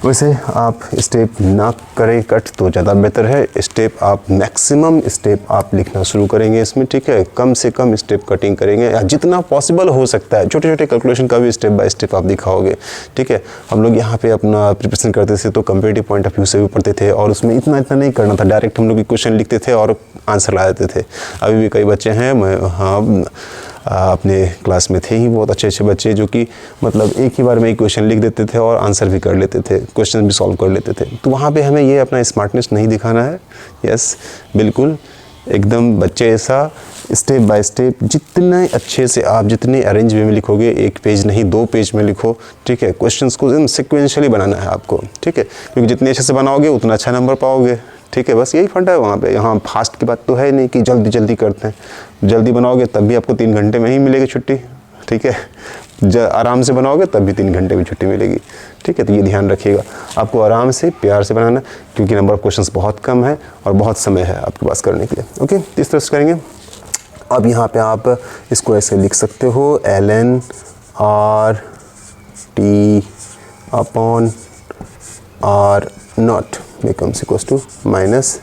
वैसे आप स्टेप ना करें कट तो ज़्यादा बेहतर है, स्टेप आप मैक्सिमम स्टेप आप लिखना शुरू करेंगे इसमें, ठीक है। कम से कम स्टेप कटिंग करेंगे, या जितना पॉसिबल हो सकता है छोटे छोटे कैलकुलेशन का भी स्टेप बाय स्टेप आप दिखाओगे, ठीक है। हम लोग यहाँ पे अपना प्रिपरेशन करते थे तो कंपेरेटिव पॉइंट ऑफ व्यू से भी पढ़ते थे, और उसमें इतना नहीं करना था, डायरेक्ट हम लोग क्वेश्चन लिखते थे और आंसर ला देते थे। अभी भी कई बच्चे हैं, हाँ अपने क्लास में थे ही बहुत अच्छे बच्चे, जो कि मतलब एक ही बार में क्वेश्चन लिख देते थे और आंसर भी कर लेते थे, क्वेश्चन भी सॉल्व कर लेते थे। तो वहाँ पे हमें ये अपना स्मार्टनेस नहीं दिखाना है, यस बिल्कुल एकदम बच्चे ऐसा स्टेप बाय स्टेप, जितने अच्छे से आप जितने अरेंज वे में लिखोगे, 1 पेज नहीं 2 पेज में लिखो, ठीक है। क्वेश्चंस को एकदम सिक्वेंशियली बनाना है आपको, ठीक है, क्योंकि जितने अच्छे से बनाओगे उतना अच्छा नंबर पाओगे, ठीक है। बस यही फंडा है वहाँ पे। यहाँ फास्ट की बात तो है नहीं कि जल्दी करते हैं, जल्दी बनाओगे तब भी आपको 3 घंटे में ही मिलेगी छुट्टी, ठीक है। आराम से बनाओगे तब भी 3 घंटे में छुट्टी मिलेगी, ठीक है। तो ये ध्यान रखिएगा, आपको आराम से प्यार से बनाना, क्योंकि नंबर ऑफ क्वेश्चंस बहुत कम है और बहुत समय है आपके पास करने के लिए, ओके। इस तरह से करेंगे। अब यहाँ पे आप इसको ऐसे लिख सकते हो, L N R T upon R naught becomes equals to minus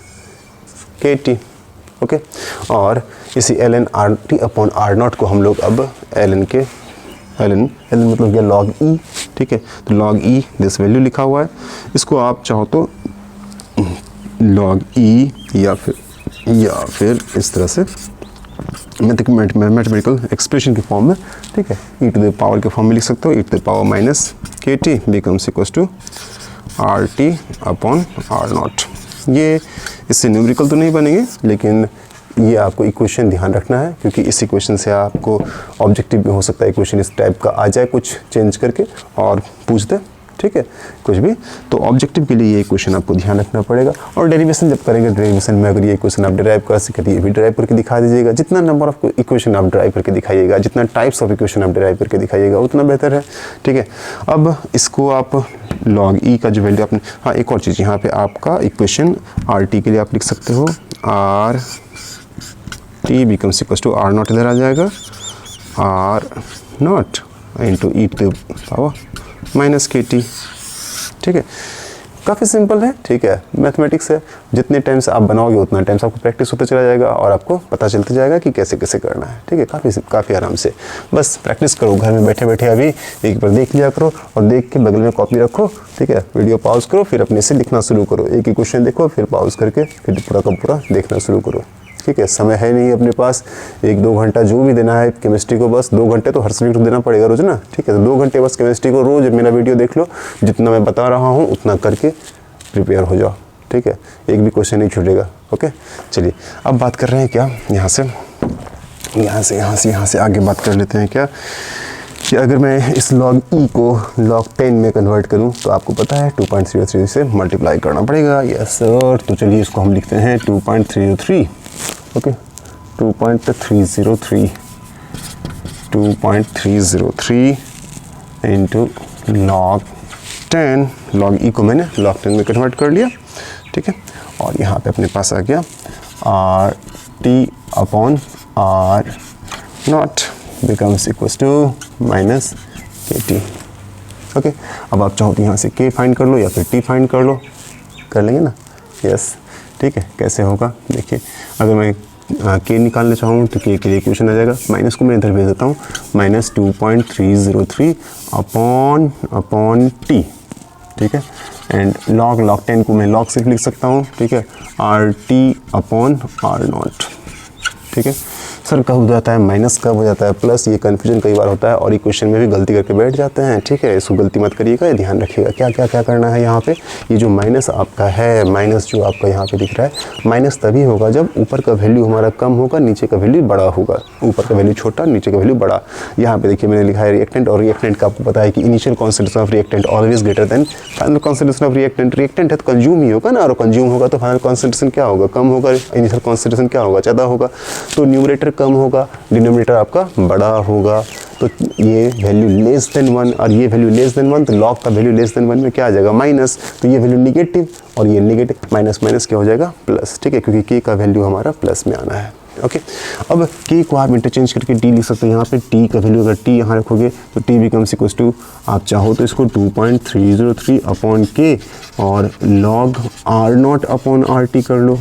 K T, okay. और इसी L N R T upon R naught को हम लोग अब एल एन मतलब ये लॉग ई, ठीक है। तो लॉग ई दिस वैल्यू लिखा हुआ है, इसको आप चाहो तो लॉग ई या फिर इस तरह से मैथमेटिकल एक्सप्रेशन के फॉर्म में, ठीक है, ई टू द पावर के फॉर्म में लिख सकते हो, E to the power minus K T becomes equals to R T upon R naught. ये इससे न्यूमेरिकल तो नहीं बनेंगे, लेकिन ये आपको इक्वेशन ध्यान रखना है, क्योंकि इस इक्वेशन से आपको ऑब्जेक्टिव में हो सकता है इक्वेशन इस टाइप का आ जाए, कुछ चेंज करके और पूछ दे, ठीक है, कुछ भी। तो ऑब्जेक्टिव के लिए ये इक्वेशन आपको ध्यान रखना पड़ेगा। और डेरिवेशन जब करेंगे, डेरिवेशन में अगर ये इक्वेशन आप डिराइव कर सके तो ये भी डिराइव करके दिखा दीजिएगा। जितना नंबर ऑफ इक्वेशन आप डिराइव करके दिखाइएगा, जितना टाइप्स ऑफ इक्वेशन आप डिराइव करके दिखाइएगा, उतना बेहतर है, ठीक है। अब इसको आप लॉग ई का जो वैल्यू आपने, हाँ एक और चीज़, यहाँ पे आपका इक्वेशन आर टी के लिए आप लिख सकते हो, R T becomes equals to R naught, इधर आ जाएगा R naught into E to the power minus K T, ठीक है। काफ़ी सिंपल है, ठीक है, मैथमेटिक्स है। जितने टाइम से आप बनाओगे उतना टाइम से आपको प्रैक्टिस होता चला जाएगा और आपको पता चलता जाएगा कि कैसे कैसे करना है, ठीक है। काफ़ी आराम से बस प्रैक्टिस करो, घर में बैठे बैठे अभी एक बार देख लिया करो, और देख के बगल में कॉपी रखो, ठीक है। वीडियो पॉज करो, फिर अपने से लिखना शुरू करो, एक ही क्वेश्चन देखो, फिर पॉज करके फिर पूरा का पूरा देखना शुरू करो, ठीक है। समय है नहीं अपने पास, 1-2 घंटा जो भी देना है केमिस्ट्री को, बस 2 घंटे तो हर सब्जेक्ट को देना पड़ेगा रोज ना, ठीक है। तो 2 घंटे बस केमिस्ट्री को रोज मेरा वीडियो देख लो, जितना मैं बता रहा हूँ उतना करके प्रिपेयर हो जाओ, ठीक है। एक भी क्वेश्चन नहीं छूटेगा, ओके। चलिए अब बात कर रहे हैं क्या, यहाँ से आगे बात कर लेते हैं क्या, कि अगर मैं इस log e को log 10 में कन्वर्ट करूं तो आपको पता है 2.303 से मल्टीप्लाई करना पड़ेगा, यस सर। तो चलिए इसको हम लिखते हैं 2.303, okay, 2.303 into log 10, log e को मैंने log 10 में कन्वर्ट कर लिया, ठीक है। और यहाँ पे अपने पास आ गया R T upon R naught becomes equals to minus K T, okay. अब आप चाहो तो यहाँ से के फाइंड कर लो या फिर टी फाइंड कर लो, कर लेंगे ना, यस, ठीक है। कैसे होगा देखिए, अगर मैं के निकालना चाहूँ तो के लिए इक्वेशन आ जाएगा, माइनस को मैं इधर भेज देता हूँ, माइनस 2.303 अपॉन टी, ठीक है। एंड log 10 को मैं log से लिख सकता हूँ, ठीक है, R T upon R naught, ठीक है। सर कब हो जाता है माइनस, कब हो जाता है प्लस, ये कन्फ्यूजन कई बार होता है और ये क्वेश्चन में भी गलती करके बैठ जाते हैं, ठीक है। इसको गलती मत करिएगा, ध्यान रखिएगा क्या क्या क्या करना है यहाँ पे। ये जो माइनस आपका है, माइनस जो आपका यहाँ पे दिख रहा है, माइनस तभी होगा जब ऊपर का वैल्यू हमारा कम होगा, नीचे का वैल्यू बड़ा होगा। ऊपर का वैल्यू छोटा, नीचे का वैल्यू बड़ा। यहाँ पे देखिए मैंने लिखा है रिएक्टेंट, और रिएक्टेंट का आपको पता है कि initial concentration of reactant always greater than final concentration of reactant. Reactant है तो कंज्यूम ही होगा ना, और कंज्यूम होगा तो फाइनल कॉन्सेंट्रेशन क्या होगा, कम होगा, इनिशियल कॉन्सेंट्रेशन क्या होगा, ज़्यादा होगा। तो न्यूमरेटर कम होगा, डिनोमिनेटर आपका बड़ा होगा। तो ये वैल्यू लेस देन 1 और ये वैल्यू लेस देन 1, तो लॉग का वैल्यू लेस देन 1 में क्या आ जाएगा, माइनस। तो ये वैल्यू निगेटिव और ये निगेटिव, माइनस माइनस क्या हो जाएगा, प्लस, ठीक है, क्योंकि के का वैल्यू हमारा प्लस में आना है। ओके, अब के को आप इंटरचेंज करके टी लिख सकते हैं। यहाँ पे टी का वैल्यू अगर टी यहाँ रखोगे तो टी बिकम्स इक्वल टू, आप चाहो तो इसको 2.303 अपॉन के और लॉग R0 अपॉन RT कर लो,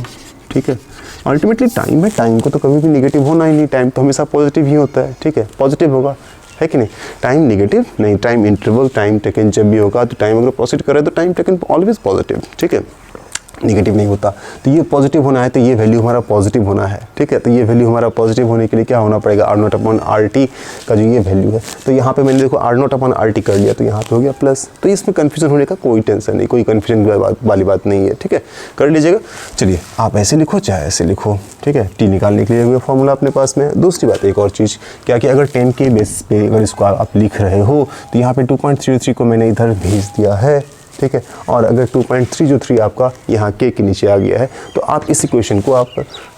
ठीक है। अल्टीमेटली टाइम है, टाइम को तो कभी भी नेगेटिव होना ही नहीं, टाइम तो हमेशा पॉजिटिव ही होता है, ठीक है, पॉजिटिव होगा, है कि नहीं। टाइम नेगेटिव नहीं, टाइम इंटरवल, टाइम टेकन जब भी होगा तो टाइम अगर प्रोसीड करे तो टाइम टेकन ऑलवेज पॉजिटिव, ठीक है, नेगेटिव नहीं होता। तो ये पॉजिटिव होना है तो ये वैल्यू हमारा पॉजिटिव होना है, ठीक है। तो ये वैल्यू हमारा पॉजिटिव होने के लिए क्या होना पड़ेगा, R0 अपॉन RT का जो ये वैल्यू है। तो यहाँ पे मैंने देखो R0 अपॉन RT कर लिया, तो यहाँ पे हो गया प्लस। तो इसमें कन्फ्यूजन होने का कोई टेंशन नहीं, कोई कन्फ्यूजन वाली बात नहीं है, ठीक है, कर लीजिएगा। चलिए आप ऐसे लिखो चाहे ऐसे लिखो, ठीक है। टी निकालने के लिए फॉर्मूला अपने पास में। दूसरी बात एक और चीज़ क्या कि अगर 10 के बेस पे अगर इसको आप लिख रहे हो तो यहाँ पे 2.33 को मैंने इधर भेज दिया है, ठीक है। और अगर 2.303 आपका यहाँ के नीचे आ गया है तो आप इस इक्वेशन को आप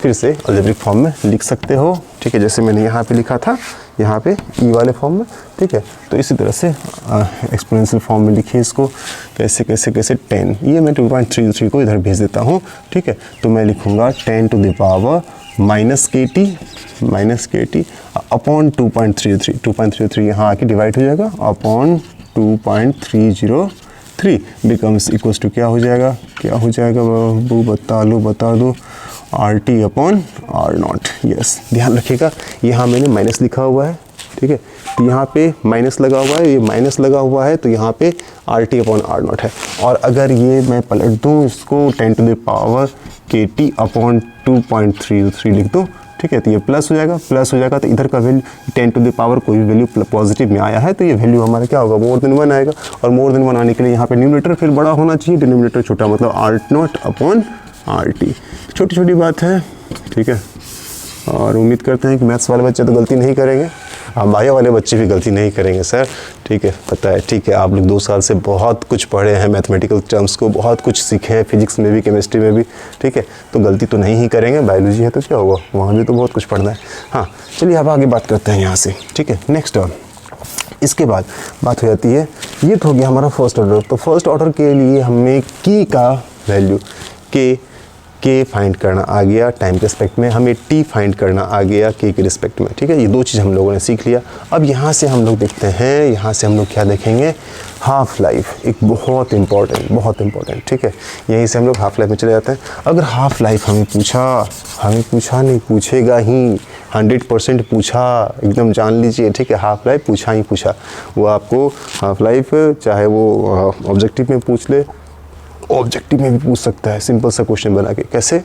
फिर से अलजेब्रिक फॉर्म में लिख सकते हो, ठीक है, जैसे मैंने यहाँ पे लिखा था, यहाँ पे ई वाले फॉर्म में, ठीक है। तो इसी तरह से एक्सपोनेंशियल फॉर्म में लिखिए इसको, कैसे कैसे कैसे 10, ये मैं 2.33 को इधर भेज देता हूँ, ठीक है। तो मैं लिखूँगा 10 to the power minus K T upon 2.33 यहाँ आके डिवाइड हो जाएगा अपॉन 2.303 बिकम्स इक्वल्स टू क्या हो जाएगा वो बता दो RT अपॉन R0। यस, ध्यान रखिएगा यहाँ मैंने माइनस लिखा हुआ है, ठीक है, तो यहाँ पे माइनस लगा हुआ है, ये माइनस लगा हुआ है, तो यहाँ पे RT अपॉन R0 है। और अगर ये मैं पलट दूँ इसको 10 to the power KT upon 2.33 लिख दूँ, ठीक है, तो ये प्लस हो जाएगा, तो इधर का वैल्यू 10 टू द पावर कोई भी वैल्यू पॉजिटिव में आया है तो ये वैल्यू हमारा क्या होगा, मोर देन 1 आएगा। और मोर देन 1 आने के लिए यहाँ पे न्यूमरेटर फिर बड़ा होना चाहिए, डिनोमिनेटर छोटा, मतलब R0 अपॉन RT। छोटी छोटी बात है, ठीक है। और उम्मीद करते हैं कि मैथ्स वाले बच्चे तो गलती नहीं करेंगे, बायो वाले बच्चे भी गलती नहीं करेंगे सर, ठीक है, पता है, ठीक है। आप लोग 2 साल से बहुत कुछ पढ़े हैं, मैथमेटिकल टर्म्स को बहुत कुछ सीखे हैं, फिजिक्स में भी, केमिस्ट्री में भी, ठीक है, तो गलती तो नहीं ही करेंगे। बायोलॉजी है तो क्या होगा, वहाँ भी तो बहुत कुछ पढ़ना है। हाँ चलिए अब आगे बात करते हैं यहाँ से, ठीक है। नेक्स्ट इसके बाद बात हो जाती है, ये तो हो गया हमारा फर्स्ट ऑर्डर। तो फर्स्ट ऑर्डर के लिए हमें की का वैल्यू के फाइंड करना आ गया, टाइम के रिस्पेक्ट में हमें टी फाइंड करना आ गया के रिस्पेक्ट में, ठीक है। ये 2 चीज़ हम लोगों ने सीख लिया। अब यहाँ से हम लोग देखते हैं, यहाँ से हम लोग क्या देखेंगे, हाफ लाइफ, एक बहुत इंपॉर्टेंट, ठीक है। यहीं से हम लोग हाफ लाइफ में चले जाते हैं। अगर हाफ लाइफ हमें पूछा नहीं, पूछेगा ही, 100% पूछा, एकदम जान लीजिए, ठीक है। हाफ लाइफ पूछा, वो आपको हाफ लाइफ चाहे वो ऑब्जेक्टिव में पूछ ले, ऑब्जेक्टिव में भी पूछ सकता है, सिंपल सा क्वेश्चन बना के। कैसे,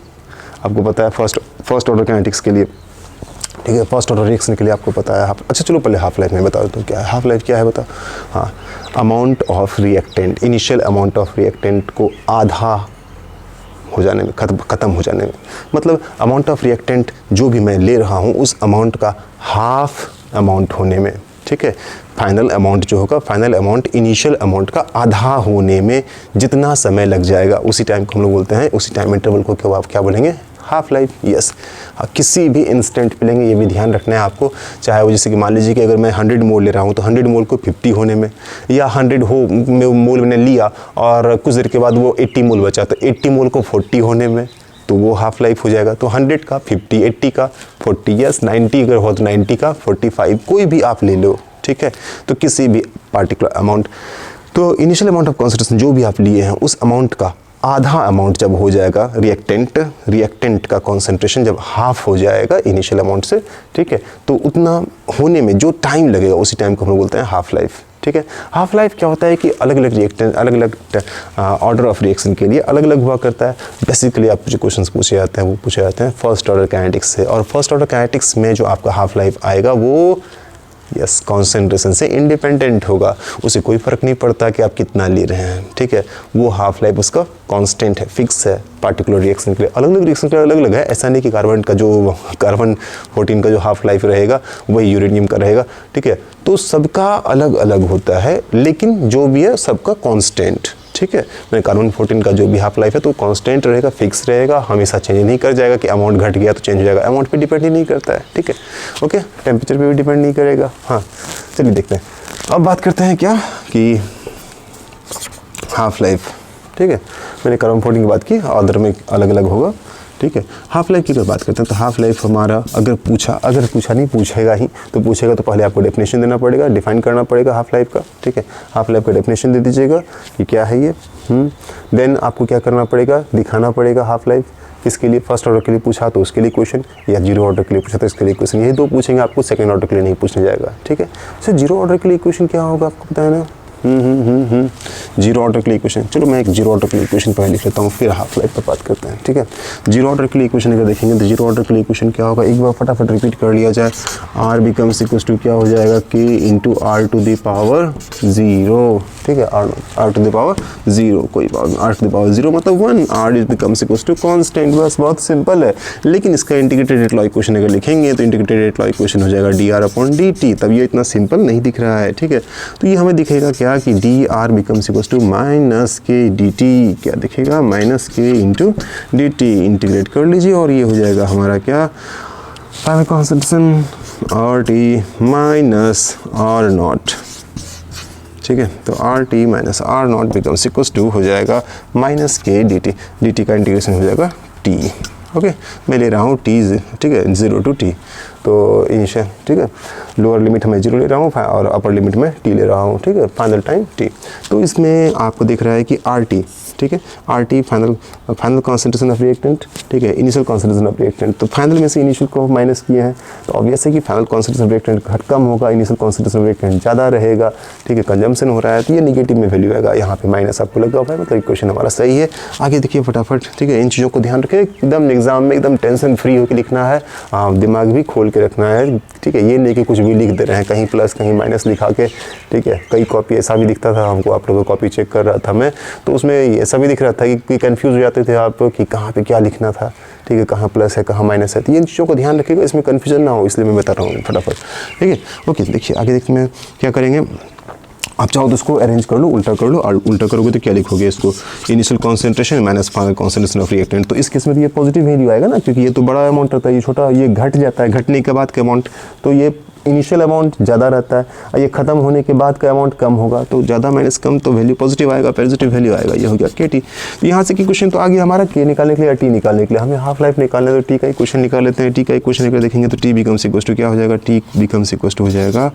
आपको पता है फर्स्ट ऑर्डर काइनेटिक्स के लिए, ठीक है, फर्स्ट ऑर्डर रिएक्शन के लिए आपको पता है। अच्छा चलो पहले हाफ लाइफ में बता दो क्या है हाफ लाइफ, क्या है बताओ। हाँ, amount of reactant, initial amount of reactant को आधा हो जाने में, ख़त्म हो जाने में, मतलब अमाउंट ऑफ रिएक्टेंट जो भी मैं ले रहा हूँ उस अमाउंट का हाफ अमाउंट होने में, ठीक है। फाइनल अमाउंट जो होगा, फाइनल अमाउंट इनिशियल अमाउंट का आधा होने में जितना समय लग जाएगा उसी टाइम को हम लोग बोलते हैं, उसी टाइम इंटरवल को क्या बोलेंगे, हाफ लाइफ। यस, किसी भी इंस्टेंट पे लेंगे, ये भी ध्यान रखना है आपको। चाहे वो जैसे कि मान लीजिए कि अगर मैं 100 मोल ले रहा हूँ तो 100 मोल को 50 होने में, या 100 मोल मैंने लिया और कुछ देर के बाद वो 80 मोल बचा तो 80 मोल को 40 होने में, तो वो हाफ लाइफ हो जाएगा। तो 100 का 50, 80 का 40, यस 90 अगर हो तो 90 का 45, कोई भी आप ले लो, ठीक है। तो किसी भी पार्टिकुलर अमाउंट, तो इनिशियल अमाउंट ऑफ कॉन्सेंट्रेशन जो भी आप लिए हैं उस अमाउंट का आधा अमाउंट जब हो जाएगा, रिएक्टेंट का कॉन्सेंट्रेशन जब हाफ हो जाएगा इनिशियल अमाउंट से, ठीक है, तो उतना होने में जो टाइम लगेगा उसी टाइम को हम लोग बोलते हैं हाफ लाइफ। ठीक है। हाफ लाइफ क्या होता है कि अलग अलग रिएक्टेंट, अलग अलग ऑर्डर ऑफ रिएक्शन के लिए अलग अलग हुआ करता है। बेसिकली आपको जो क्वेश्चंस पूछे जाते हैं वो पूछे जाते हैं फर्स्ट ऑर्डर काइनेटिक्स से, और फर्स्ट ऑर्डर काइनेटिक्स में जो आपका हाफ लाइफ आएगा वो यस कॉन्सेंट्रेशन से इंडिपेंडेंट होगा, उसे कोई फ़र्क नहीं पड़ता कि आप कितना ले रहे हैं, ठीक है। वो हाफ लाइफ उसका कांस्टेंट है, फिक्स है। पार्टिकुलर रिएक्शन के लिए अलग अलग रिएक्शन के लिए अलग अलग है, ऐसा नहीं कि कार्बन 14 का जो हाफ लाइफ रहेगा वही यूरेनियम का रहेगा, ठीक है। तो सबका अलग अलग होता है, लेकिन जो भी है सबका कांस्टेंट, ठीक है। मैंने कार्बन 14 का जो भी हाफ लाइफ है तो कांस्टेंट रहेगा, फिक्स रहेगा, हमेशा चेंज नहीं कर जाएगा कि अमाउंट घट गया तो चेंज हो जाएगा, अमाउंट पे डिपेंड ही नहीं करता है, ठीक है। ओके, टेम्परेचर पे भी डिपेंड नहीं करेगा। हाँ चलिए देखते हैं, अब बात करते हैं क्या कि हाफ लाइफ, ठीक है। मैंने कार्बन 14 की बात की, अदर में अलग अलग होगा, ठीक है। हाफ लाइफ की अगर बात करते हैं तो हाफ लाइफ हमारा अगर पूछा नहीं पूछेगा ही, तो पूछेगा तो पहले आपको डेफिनेशन देना पड़ेगा, डिफाइन करना पड़ेगा हाफ लाइफ का, ठीक है। हाफ लाइफ का डेफिनेशन दे दीजिएगा कि क्या है ये। देन आपको क्या करना पड़ेगा, दिखाना पड़ेगा हाफ लाइफ। इसके लिए फर्स्ट ऑर्डर के लिए पूछा तो उसके लिए क्वेश्चन, या जीरो ऑर्डर के लिए पूछा तो इसके लिए क्वेश्चन, यही दो पूछेंगे आपको, सेकंड ऑर्डर के लिए नहीं पूछने जाएगा, ठीक है। सर जीरो ऑर्डर के लिए क्वेश्चन क्या होगा आपको पता है ना। जीरो ऑर्डर के लिए इक्वेशन, चलो मैं एक जीरो ऑर्डर के लिए इक्वेशन पहले लिख लेता हूँ, फिर हाफ लाइफ पर बात करते हैं, ठीक है। जीरो ऑर्डर के लिए इक्वेशन अगर देखेंगे तो जीरो ऑर्डर के लिए इक्वेशन क्या होगा, एक बार फटाफट रिपीट कर लिया जाए। आर बिकम्स इक्वल्स टू क्या हो जाएगा, K into R to the power zero, ठीक है। R to the power zero, कोई power, R to the power zero मतलब 1, R is becomes equals to constant, बस बहुत सिंपल है। लेकिन इसका इंटीग्रेटेड रेट लॉ इक्वेशन अगर लिखेंगे तो इंटीग्रेटेड रेट लॉ इक्वेशन हो जाएगा D R upon D T, तब ये इतना सिंपल नहीं दिख रहा है, ठीक है। तो ये हमें दिखेगा क्या कि D R becomes equals to minus K D T, क्या दिखेगा, माइनस के इंटू डी टी, इंटीग्रेट कर लीजिए और ये हो जाएगा हमारा क्या, final concentration R T minus R naught, ठीक है। तो R T minus R naught becomes equals to हो जाएगा minus K D T, D T का इंटीग्रेशन हो जाएगा टी, ओके। मैं ले रहा हूँ टी, ठीक है, 0 टू टी, तो इनिशियल, ठीक है, लोअर लिमिट मैं 0 ले रहा हूँ और अपर लिमिट में टी ले रहा हूँ, ठीक है, फाइनल टाइम टी। तो इसमें आपको दिख रहा है कि आर टी, ठीक है, R T final concentration of reactant, ठीक है, इनिशियल कॉन्सेंट्रेशन ऑफ रिएक्टेंट। तो फाइनल में से इनिशियल को माइनस किए हैं तो ऑब्वियस है कि फाइनल कॉन्सेंट्रेशन ऑफ रिएक्टेंट कम होगा, इनिशियल कॉन्सेंट्रेशन ऑफ रिएक्टेंट ज़्यादा रहेगा, ठीक है, कंजम्पशन हो रहा है तो ये निगेटिव में वैल्यू आएगा, यहाँ पे माइनस आपको लगा हुआ है, मतलब इक्वेशन हमारा सही है। आगे देखिए फटाफट, ठीक है, इन चीज़ों को ध्यान रखें, एकदम एग्जाम में एकदम टेंशन फ्री होकर लिखना है, दिमाग भी खोल के रखना है, ठीक है। ये नहीं कि कुछ भी लिख दे रहे हैं, कहीं प्लस कहीं माइनस लिखा के, ठीक है। कई कॉपी ऐसा भी दिखता था हमको, आप लोगों को कॉपी चेक कर रहा था मैं, तो उसमें ऐसा भी दिख रहा था कि कंफ्यूज हो जाते थे आप कि कहाँ पे क्या लिखना था, ठीक है, कहाँ प्लस है कहाँ माइनस है। तो इन चीज़ों को ध्यान रखिएगा, इसमें कन्फ्यूजन ना हो, इसलिए मैं बता रहा हूँ फटाफट, ठीक है। ओके, देखिए आगे देखते हैं क्या करेंगे। आप चाहो तो उसको अरेंज कर लो, उल्टा कर लो, और उल्टा करोगे तो क्या लिखोगे इसको, initial concentration minus final concentration of reactant. तो इस केस में तो ये पॉजिटिव वैल्यू आएगा ना, क्योंकि ये तो बड़ा अमाउंट रहता है, ये छोटा, ये घट जाता है, घटने के बाद का अमाउंट, तो ये इनिशियल अमाउंट ज़्यादा रहता है और ये ख़त्म होने के बाद का अमाउंट कम होगा, तो ज़्यादा माइनस कम तो वैल्यू पॉजिटिव आएगा, पॉजिटिव वैल्यू आएगा, ये हो गया के टी। तो यहाँ से की क्वेश्चन तो आ गया हमारा के निकालने के लिए या टी निकालने के लिए, हमें हाफ लाइफ निकालना है तो टी का इक्वेशन निकाल लेते हैं। टी का इक्वेशन अगर देखेंगे तो टी बिकम्स इक्वल्स टू क्या हो जाएगा, टी बिकम्स इक्वल्स टू हो जाएगा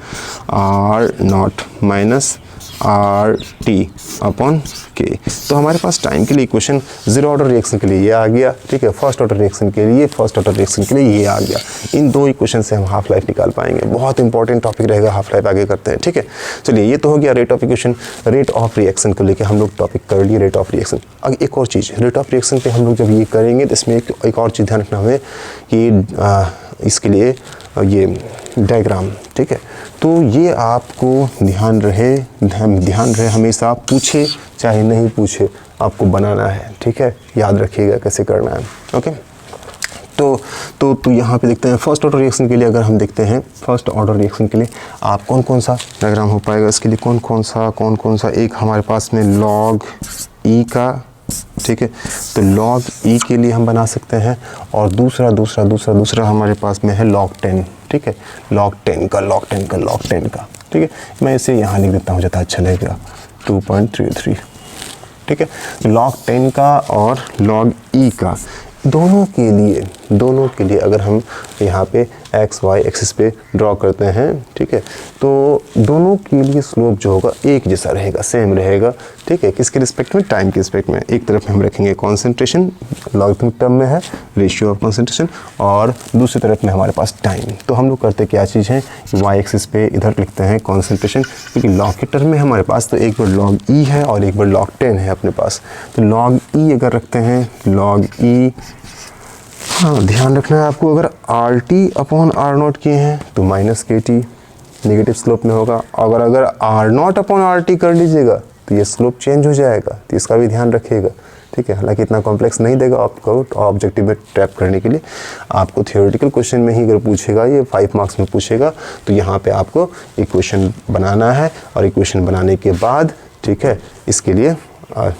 R naught minus R T upon K. तो हमारे पास टाइम के लिए इक्वेशन जीरो ऑर्डर रिएक्शन के लिए ये आ गया, ठीक है, फर्स्ट ऑर्डर रिएक्शन के लिए, फर्स्ट ऑर्डर रिएक्शन के लिए ये आ गया। इन दो इक्वेशन से हम हाफ लाइफ निकाल पाएंगे, बहुत इंपॉर्टेंट टॉपिक रहेगा हाफ लाइफ, आगे करते हैं, ठीक है। चलिए ये तो हो गया rate of equation, rate of reaction को लेकर हम लोग टॉपिक कर लिए, रेट ऑफ रिएक्शन। अब एक और चीज़, रेट ऑफ रिएक्शन पे हम लोग जब ये करेंगे तो इसमें एक और चीज़ ध्यान रखना हमें कि इसके लिए ये डायग्राम, ठीक है, तो ये आपको ध्यान रहे हमेशा, पूछे चाहे नहीं पूछे आपको बनाना है, ठीक है, याद रखिएगा कैसे करना है, ओके। तो यहाँ पे देखते हैं फर्स्ट ऑर्डर रिएक्शन के लिए, अगर हम देखते हैं फर्स्ट ऑर्डर रिएक्शन के लिए आप कौन सा डायग्राम हो पाएगा, इसके लिए कौन सा एक हमारे पास में लॉग ई का, ठीक है, तो लॉग ई के लिए हम बना सकते हैं, और दूसरा हमारे पास में है लॉग 10, ठीक है, लॉग 10 का, ठीक है। मैं इसे यहाँ लिख देता हूँ ज़्यादा अच्छा लगेगा, 2.33, ठीक है। लॉग 10 का और लॉग ई का दोनों के लिए दोनों के लिए अगर हम यहाँ पे एक्स वाई एक्सिस पे ड्रॉ करते हैं, ठीक है, तो दोनों के लिए स्लोप जो होगा एक जैसा रहेगा, सेम रहेगा, ठीक है। किसके रिस्पेक्ट में? टाइम के रिस्पेक्ट में। एक तरफ हम रखेंगे कॉन्सेंट्रेशन, लॉगरिथमिक टर्म में है रेशियो ऑफ कॉन्सेंट्रेशन, और दूसरी तरफ में हमारे पास टाइम। तो हम लोग करते क्या चीज़ है, वाई एक्सिस पे इधर लिखते हैं कॉन्सेंट्रेशन, क्योंकि लॉग के टर्म में हमारे पास तो एक बार लॉग ई है और एक बार लॉग 10 है अपने पास। तो लॉग ई अगर रखते हैं, लॉग ई, हाँ ध्यान रखना है आपको, अगर R T upon R naught किए हैं तो minus K T negative slope में होगा। अगर R naught upon R T कर लीजिएगा तो ये स्लोप चेंज हो जाएगा, तो इसका भी ध्यान रखिएगा, ठीक है। हालांकि इतना कॉम्प्लेक्स नहीं देगा आपको ऑब्जेक्टिव में ट्रैप करने के लिए, आपको थियोरेटिकल क्वेश्चन में ही अगर पूछेगा, ये 5 मार्क्स में पूछेगा, तो यहाँ पे आपको इक्वेशन बनाना है, और इक्वेशन बनाने के बाद, ठीक है, इसके लिए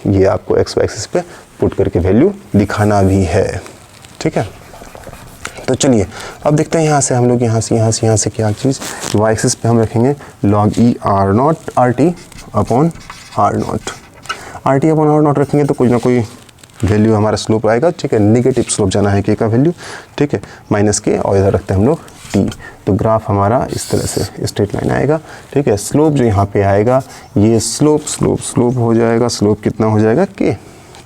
ये आपको एक्स वाई एक्सिस पे पुट करके वैल्यू दिखाना भी है, ठीक है। तो चलिए अब देखते हैं यहाँ से हम लोग यहाँ से क्या चीज़, वाई एक्सिस पे हम रखेंगे log E R naught R T upon R naught. R T upon R naught रखेंगे तो कुछ ना कोई वैल्यू हमारा स्लोप आएगा, ठीक है, नेगेटिव स्लोप जाना है के का वैल्यू, ठीक है, माइनस के, और इधर रखते हैं हम लोग टी। तो ग्राफ हमारा इस तरह से स्ट्रेट लाइन आएगा, ठीक है। स्लोप जो यहाँ पे आएगा ये स्लोप हो जाएगा, स्लोप कितना हो जाएगा के,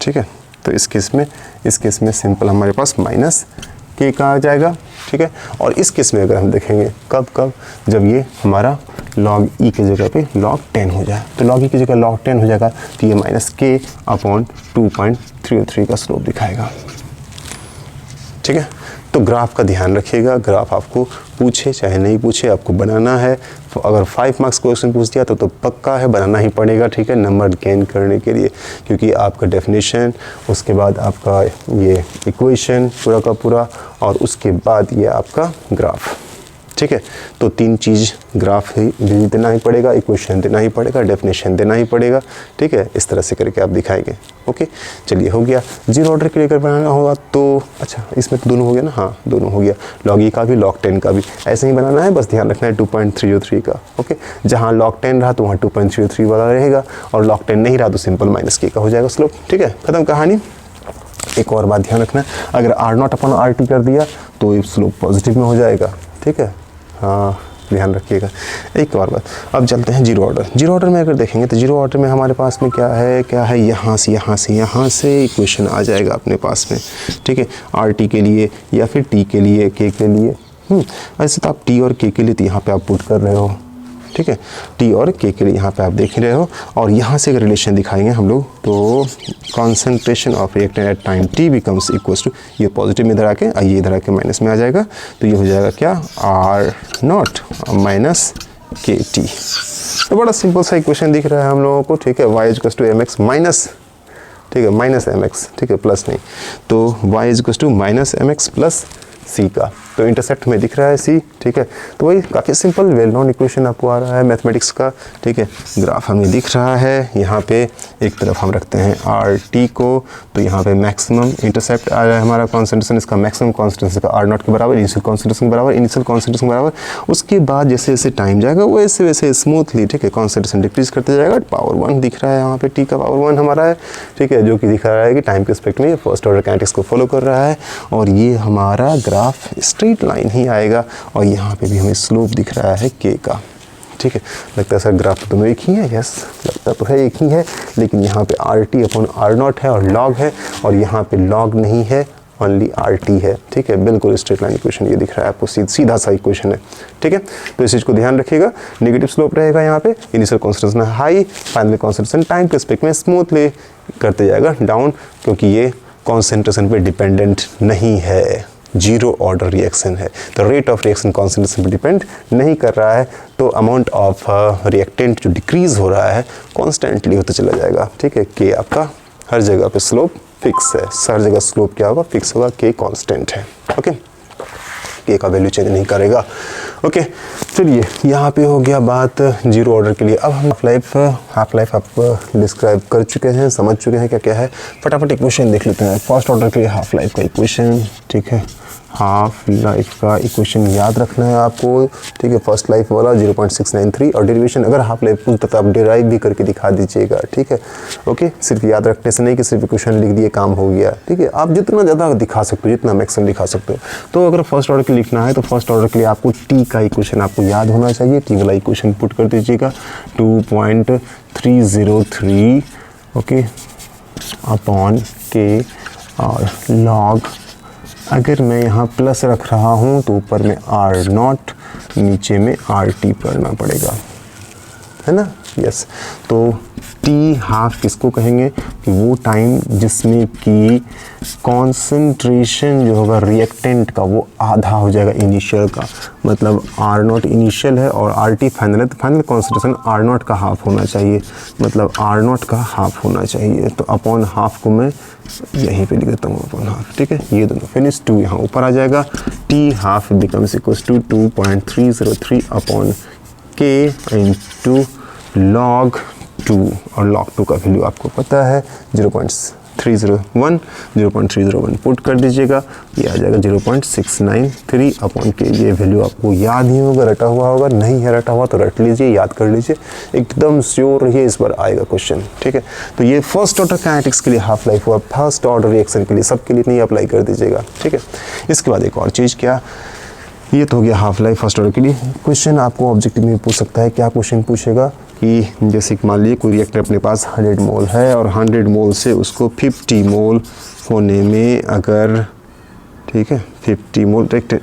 ठीक है। तो इस केस में सिंपल हमारे पास माइनस के का आ जाएगा, ठीक है। और इस केस में अगर हम देखेंगे कब जब ये हमारा log ई की जगह पे log 10 हो जाए, तो log ई की जगह log 10 हो जाएगा, तो ये माइनस के अपॉन 2.303 का स्लोप दिखाएगा, ठीक है। तो ग्राफ का ध्यान रखिएगा, ग्राफ आपको पूछे चाहे नहीं पूछे आपको बनाना है। तो अगर 5 मार्क्स क्वेश्चन पूछ दिया तो पक्का है बनाना ही पड़ेगा, ठीक है, नंबर गेन करने के लिए, क्योंकि आपका डेफिनेशन, उसके बाद आपका ये इक्वेशन पूरा का पूरा, और उसके बाद ये आपका ग्राफ, ठीक है। तो 3 चीज़, ग्राफ भी देना ही पड़ेगा, इक्वेशन देना ही पड़ेगा, डेफिनेशन देना ही पड़ेगा, ठीक है। इस तरह से करके आप दिखाएंगे, ओके। चलिए हो गया। जीरो ऑर्डर के लिए अगर बनाना होगा तो अच्छा, इसमें तो दोनों हो गया ना, हाँ दोनों हो गया, लॉग ई का भी लॉग 10 का भी ऐसे ही बनाना है, बस ध्यान रखना है 2.303 का, ओके। जहाँ लॉग 10 रहा तो वहाँ 2.303 वाला रहेगा, और लॉग 10 नहीं रहा तो सिंपल माइनस के का हो जाएगा स्लोप, ठीक है, खत्म कहानी। एक और बात ध्यान रखना, अगर R naught upon R T कर दिया तो स्लोप पॉजिटिव में हो जाएगा, ठीक है, हाँ ध्यान रखिएगा। एक और बात, अब चलते हैं जीरो ऑर्डर। जीरो ऑर्डर में अगर देखेंगे तो जीरो ऑर्डर में हमारे पास में क्या है, यहाँ से इक्वेशन आ जाएगा अपने पास में, ठीक है, आर टी के लिए या फिर टी के लिए, के के लिए, ऐसे तो आप टी और के लिए तो यहाँ पे आप पुट कर रहे हो, ठीक है, टी और के लिए यहाँ पे आप देख रहे हो, और यहाँ से अगर रिलेशन दिखाएंगे हम लोग तो concentration of reactant at time T becomes equals to, ये पॉजिटिव में इधर आके, ये इधर आके माइनस में आ जाएगा, तो ये हो जाएगा क्या, are naught minus K T. तो बड़ा सिंपल सा इक्वेशन दिख रहा है हम लोगों को, ठीक है, Y equals to M X minus, ठीक है, माइनस एम एक्स, ठीक है, प्लस नहीं, तो Y equals to minus M X plus C का, तो इंटरसेप्ट में दिख रहा है सी, ठीक है। तो वही काफ़ी सिंपल वेल नोन इक्वेशन आपको आ रहा है मैथमेटिक्स का, ठीक है। ग्राफ हमें दिख रहा है, यहाँ पे एक तरफ हम रखते हैं आर टी को, तो यहाँ पे मैक्सिमम इंटरसेप्ट आ रहा है हमारा कॉन्सेंट्रेशन, इसका मैक्सिमम कॉन्सेंट्रेशन का आर नॉट के बराबर, इनिशियल कॉन्सेंट्रेशन के बराबर, उसके बाद जैसे जैसे टाइम जाएगा वैसे वैसे स्मूथली, ठीक है, कॉन्सेंट्रेशन डिक्रीज करते जाएगा, पावर 1 दिख रहा है यहाँ पे, टी का पावर 1 हमारा है, ठीक है, जो कि दिखा रहा है कि टाइम के रिस्पेक्ट में ये फर्स्ट ऑर्डर काइनेटिक्स को फॉलो कर रहा है, और ये हमारा ग्राफ स्ट्रेट लाइन ही आएगा, और यहाँ पे भी हमें स्लोप दिख रहा है के का, ठीक है। लगता है सर ग्राफ दोनों एक ही है, यस लगता तो है एक ही है, लेकिन यहाँ पे R T upon R naught है और लॉग है, और यहाँ पे लॉग नहीं है, ओनली आर टी है, ठीक है, बिल्कुल स्ट्रेट लाइन इक्वेशन ये दिख रहा है आपको, सीधा सा इक्वेशन है, ठीक है। तो इस चीज़ को ध्यान रखिएगा, नेगेटिव स्लोप रहेगा यहाँ पे, initial concentration high, final concentration time के रिस्पेक्ट में स्मूथली करते जाएगा डाउन, क्योंकि ये कॉन्सेंट्रेशन पे डिपेंडेंट नहीं है, जीरो ऑर्डर रिएक्शन है, तो रेट ऑफ रिएक्शन कॉन्सेंट्रेशन पर डिपेंड नहीं कर रहा है, तो अमाउंट ऑफ रिएक्टेंट जो डिक्रीज हो रहा है कॉन्स्टेंटली होता चला जाएगा, ठीक है। के आपका हर जगह पे स्लोप फिक्स है, हर जगह स्लोप क्या होगा, फिक्स होगा, के कांस्टेंट है, ओके, के का वैल्यू चेंज नहीं करेगा, ओके। चलिए यहाँ पे हो गया बात जीरो ऑर्डर के लिए। अब हम हाफ लाइफ आप डिस्क्राइब कर चुके हैं, समझ चुके हैं क्या क्या है, फटाफट इक्वेशन देख लेते हैं। फर्स्ट ऑर्डर के लिए हाफ लाइफ का इक्वेशन, ठीक है, हाफ लाइफ का इक्वेशन याद रखना है आपको, ठीक है। फर्स्ट लाइफ वाला 0.693 और डेरिवेशन अगर हाफ लाइफ पूछता तो आप डिराइव भी करके दिखा दीजिएगा, ठीक है। ओके, सिर्फ याद रखने से नहीं कि सिर्फ इक्वेशन लिख दिए काम हो गया, ठीक है। आप जितना ज़्यादा दिखा सकते हो, जितना मैक्सिमम दिखा सकते हो। तो अगर फर्स्ट ऑर्डर के लिखना है तो फर्स्ट ऑर्डर के लिए आपको टी का इक्वेशन आपको याद होना चाहिए। टी वाला इक्वेशन पुट कर दीजिएगा 2.303 ओके अपॉन के और लॉग, अगर मैं यहाँ प्लस रख रहा हूँ तो ऊपर में आर नॉट, नीचे में आर टी पढ़ना पड़ेगा, है ना। यस, तो टी हाफ किसको कहेंगे कि वो टाइम जिसमें कि कॉन्सेंट्रेशन जो होगा रिएक्टेंट का वो आधा हो जाएगा इनिशियल का, मतलब आर नॉट इनिशियल है और आर टी फाइनल है, तो फाइनल कॉन्सेंट्रेशन आर नॉट का हाफ होना चाहिए, मतलब आर नॉट का हाफ होना चाहिए। तो अपॉन हाफ को मैं यहीं पे लिख देता हूँ अपॉन हाफ, ठीक है। ये दोनों फिनिश 2 यहाँ ऊपर आ जाएगा। T half becomes equals to 2.303 upon K into log 2, और log 2 का वैल्यू आपको पता है 0.301 पुट कर दीजिएगा, ये आ जाएगा 0.693 अपॉन के। ये वैल्यू आपको याद ही होगा, रटा हुआ होगा, नहीं है रटा हुआ तो रट लीजिए, याद कर लीजिए, एकदम श्योर रहिए इस बार आएगा क्वेश्चन, ठीक है। तो ये फर्स्ट ऑर्डर काइनेटिक्स के लिए हाफ लाइफ हुआ, फर्स्ट ऑर्डर रिएक्शन के लिए, सबके लिए नहीं अप्लाई कर दीजिएगा, ठीक है। इसके बाद एक और चीज़, क्या, ये तो हो गया हाफ लाइफ फर्स्ट ऑर्डर के लिए। क्वेश्चन आपको ऑब्जेक्टिव में पूछ सकता है, क्या क्वेश्चन पूछेगा कि जैसे कि मान लीजिए कोई रिएक्टर अपने पास 100 मोल है और 100 मोल से उसको 50 मोल होने में अगर, ठीक है, 50 मोल रिएक्टर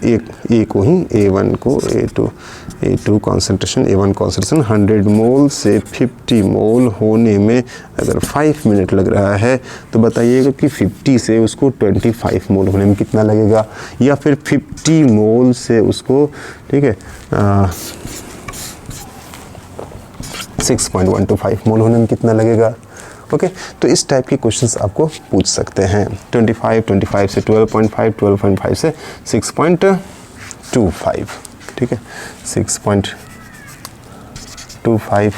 ए को ही A1 को A2 कॉन्सेंट्रेशन, A1 कॉन्सेंट्रेशन 100 मोल से 50 मोल होने में अगर 5 मिनट लग रहा है तो बताइएगा कि 50 से उसको 25 मोल होने में कितना लगेगा, या फिर 50 मोल से उसको, ठीक है, 6.125 मोल होने में कितना लगेगा। ओके, तो इस टाइप के क्वेश्चंस आपको पूछ सकते हैं। 25 से 12.5 से 6.25, ठीक है, 6.25।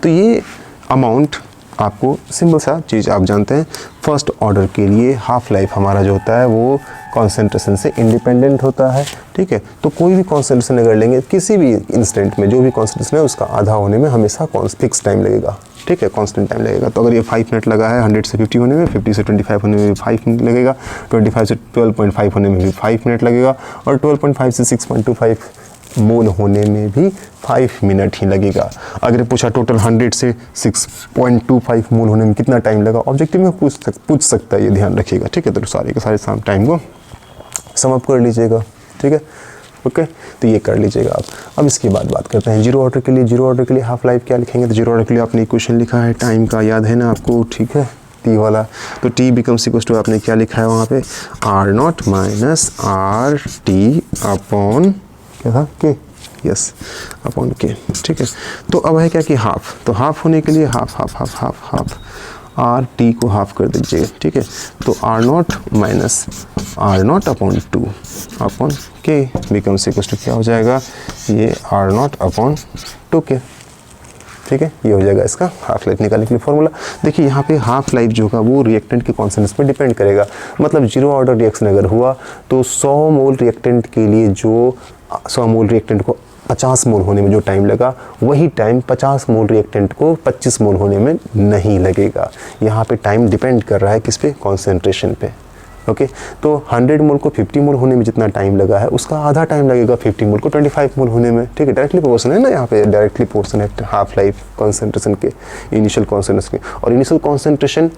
तो ये अमाउंट आपको सिंपल सा चीज़ आप जानते हैं, फर्स्ट ऑर्डर के लिए हाफ लाइफ हमारा जो होता है वो कॉन्सेंट्रेशन से इंडिपेंडेंट होता है, ठीक है। तो कोई भी कॉन्सेंट्रेशन अगर लेंगे किसी भी इंस्टेंट में, जो भी कॉन्सेंट्रेशन है उसका आधा होने में हमेशा फिक्स टाइम लगेगा, ठीक है, कांस्टेंट टाइम लगेगा। तो अगर ये 5 मिनट लगा है 100 से 50 होने में, 50 से 25 होने में भी 5 मिनट लगेगा, 25 से 12.5 होने में भी 5 मिनट लगेगा, और 12.5 से 6.25 मोल होने में भी 5 मिनट ही लगेगा। अगर पूछा टोटल 100 से 6.25 मोल होने में कितना टाइम लगा, ऑब्जेक्टिव में पूछ सकता है, ये ध्यान रखिएगा, ठीक है। तो सारे के सारे टाइम को सम अप कर लीजिएगा, ठीक है। ओके, तो ये कर लीजिएगा आप। अब इसके बाद बात करते हैं जीरो ऑर्डर के लिए। जीरो ऑर्डर के लिए हाफ लाइफ क्या लिखेंगे, तो जीरो ऑर्डर के लिए आपने इक्वेशन लिखा है, टाइम का याद है ना आपको, ठीक है, टी वाला। तो टी बिकम्स इक्वल्स टू, आपने क्या लिखा है वहाँ पे, R naught minus R T upon क्या था, के, यस, अपॉन के, ठीक है। तो अब है क्या कि हाफ, तो हाफ होने के लिए हाफ आर टी को हाफ कर दीजिए, ठीक है। तो R naught minus R naught अपॉन 2 upon K becomes equals to क्या हो जाएगा, ये आर नॉट अपॉन 2 के, ठीक है। ये हो जाएगा इसका हाफ लाइफ निकालने के लिए फॉर्मूला। देखिए यहाँ पे हाफ लाइफ जो होगा वो रिएक्टेंट के कॉन्सेंट्रेशन पे डिपेंड करेगा। मतलब जीरो ऑर्डर रिएक्शन अगर हुआ तो 100 मोल रिएक्टेंट के लिए जो 100 मोल रिएक्टेंट को 50 मोल होने में जो टाइम लगा, वही टाइम 50 मोल रिएक्टेंट को 25 मोल होने में नहीं लगेगा। यहाँ पे टाइम डिपेंड कर रहा है किस पे, कॉन्सेंट्रेशन पे। ओके, तो 100 मोल को 50 मोल होने में जितना टाइम लगा है उसका आधा टाइम लगेगा 50 मोल को 25 मोल होने में, ठीक है। डायरेक्टली प्रोपोर्शन है ना, यहाँ पे डायरेक्टली प्रोपोर्शन है हाफ लाइफ कॉन्सेंट्रेशन के, इनिशियल कॉन्सेंट्रेशन के। और इनिशियल कॉन्सेंट्रेशन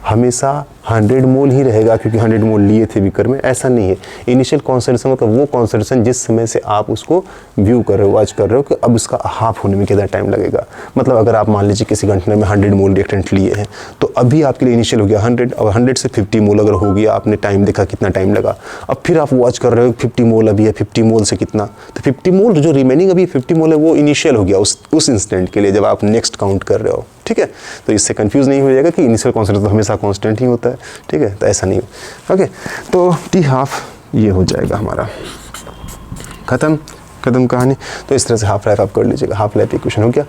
हमेशा 100 मोल ही रहेगा, क्योंकि 100 मोल लिए थे बीकर में, ऐसा नहीं है। इनिशियल कॉन्सेंट्रेशन मतलब वो कॉन्सेंट्रेशन जिस समय से आप उसको व्यू कर रहे हो, वॉच कर रहे हो कि अब उसका हाफ होने में कितना टाइम लगेगा। मतलब अगर आप मान लीजिए किसी घंटे में 100 मोल रिएक्टेंट लिए हैं, तो अभी आपके लिए इनिशियल हो गया 100, और 100 से 50 मोल अगर हो गया, आपने टाइम देखा कितना टाइम लगा, अब फिर आप वॉच कर रहे हो 50 मोल अभी है, 50 मोल से कितना, तो 50 मोल जो रिमेनिंग अभी 50 मोल है वो इनिशियल हो गया उस इंस्टेंट के लिए जब आप नेक्स्ट काउंट कर रहे हो, ठीक है। तो इससे कंफ्यूज नहीं हो जाएगा कि इनिशियल कॉन्सेंट्रेशन तो हमेशा कांस्टेंट ही होता है, ठीक है, तो ऐसा नहीं हो। ओके, तो टी हाफ ये हो जाएगा हमारा, खत्म कहानी। तो इस तरह से हाफ लाइफ आप कर लीजिएगा। हाफ लाइफ इक्वेशन हो गया।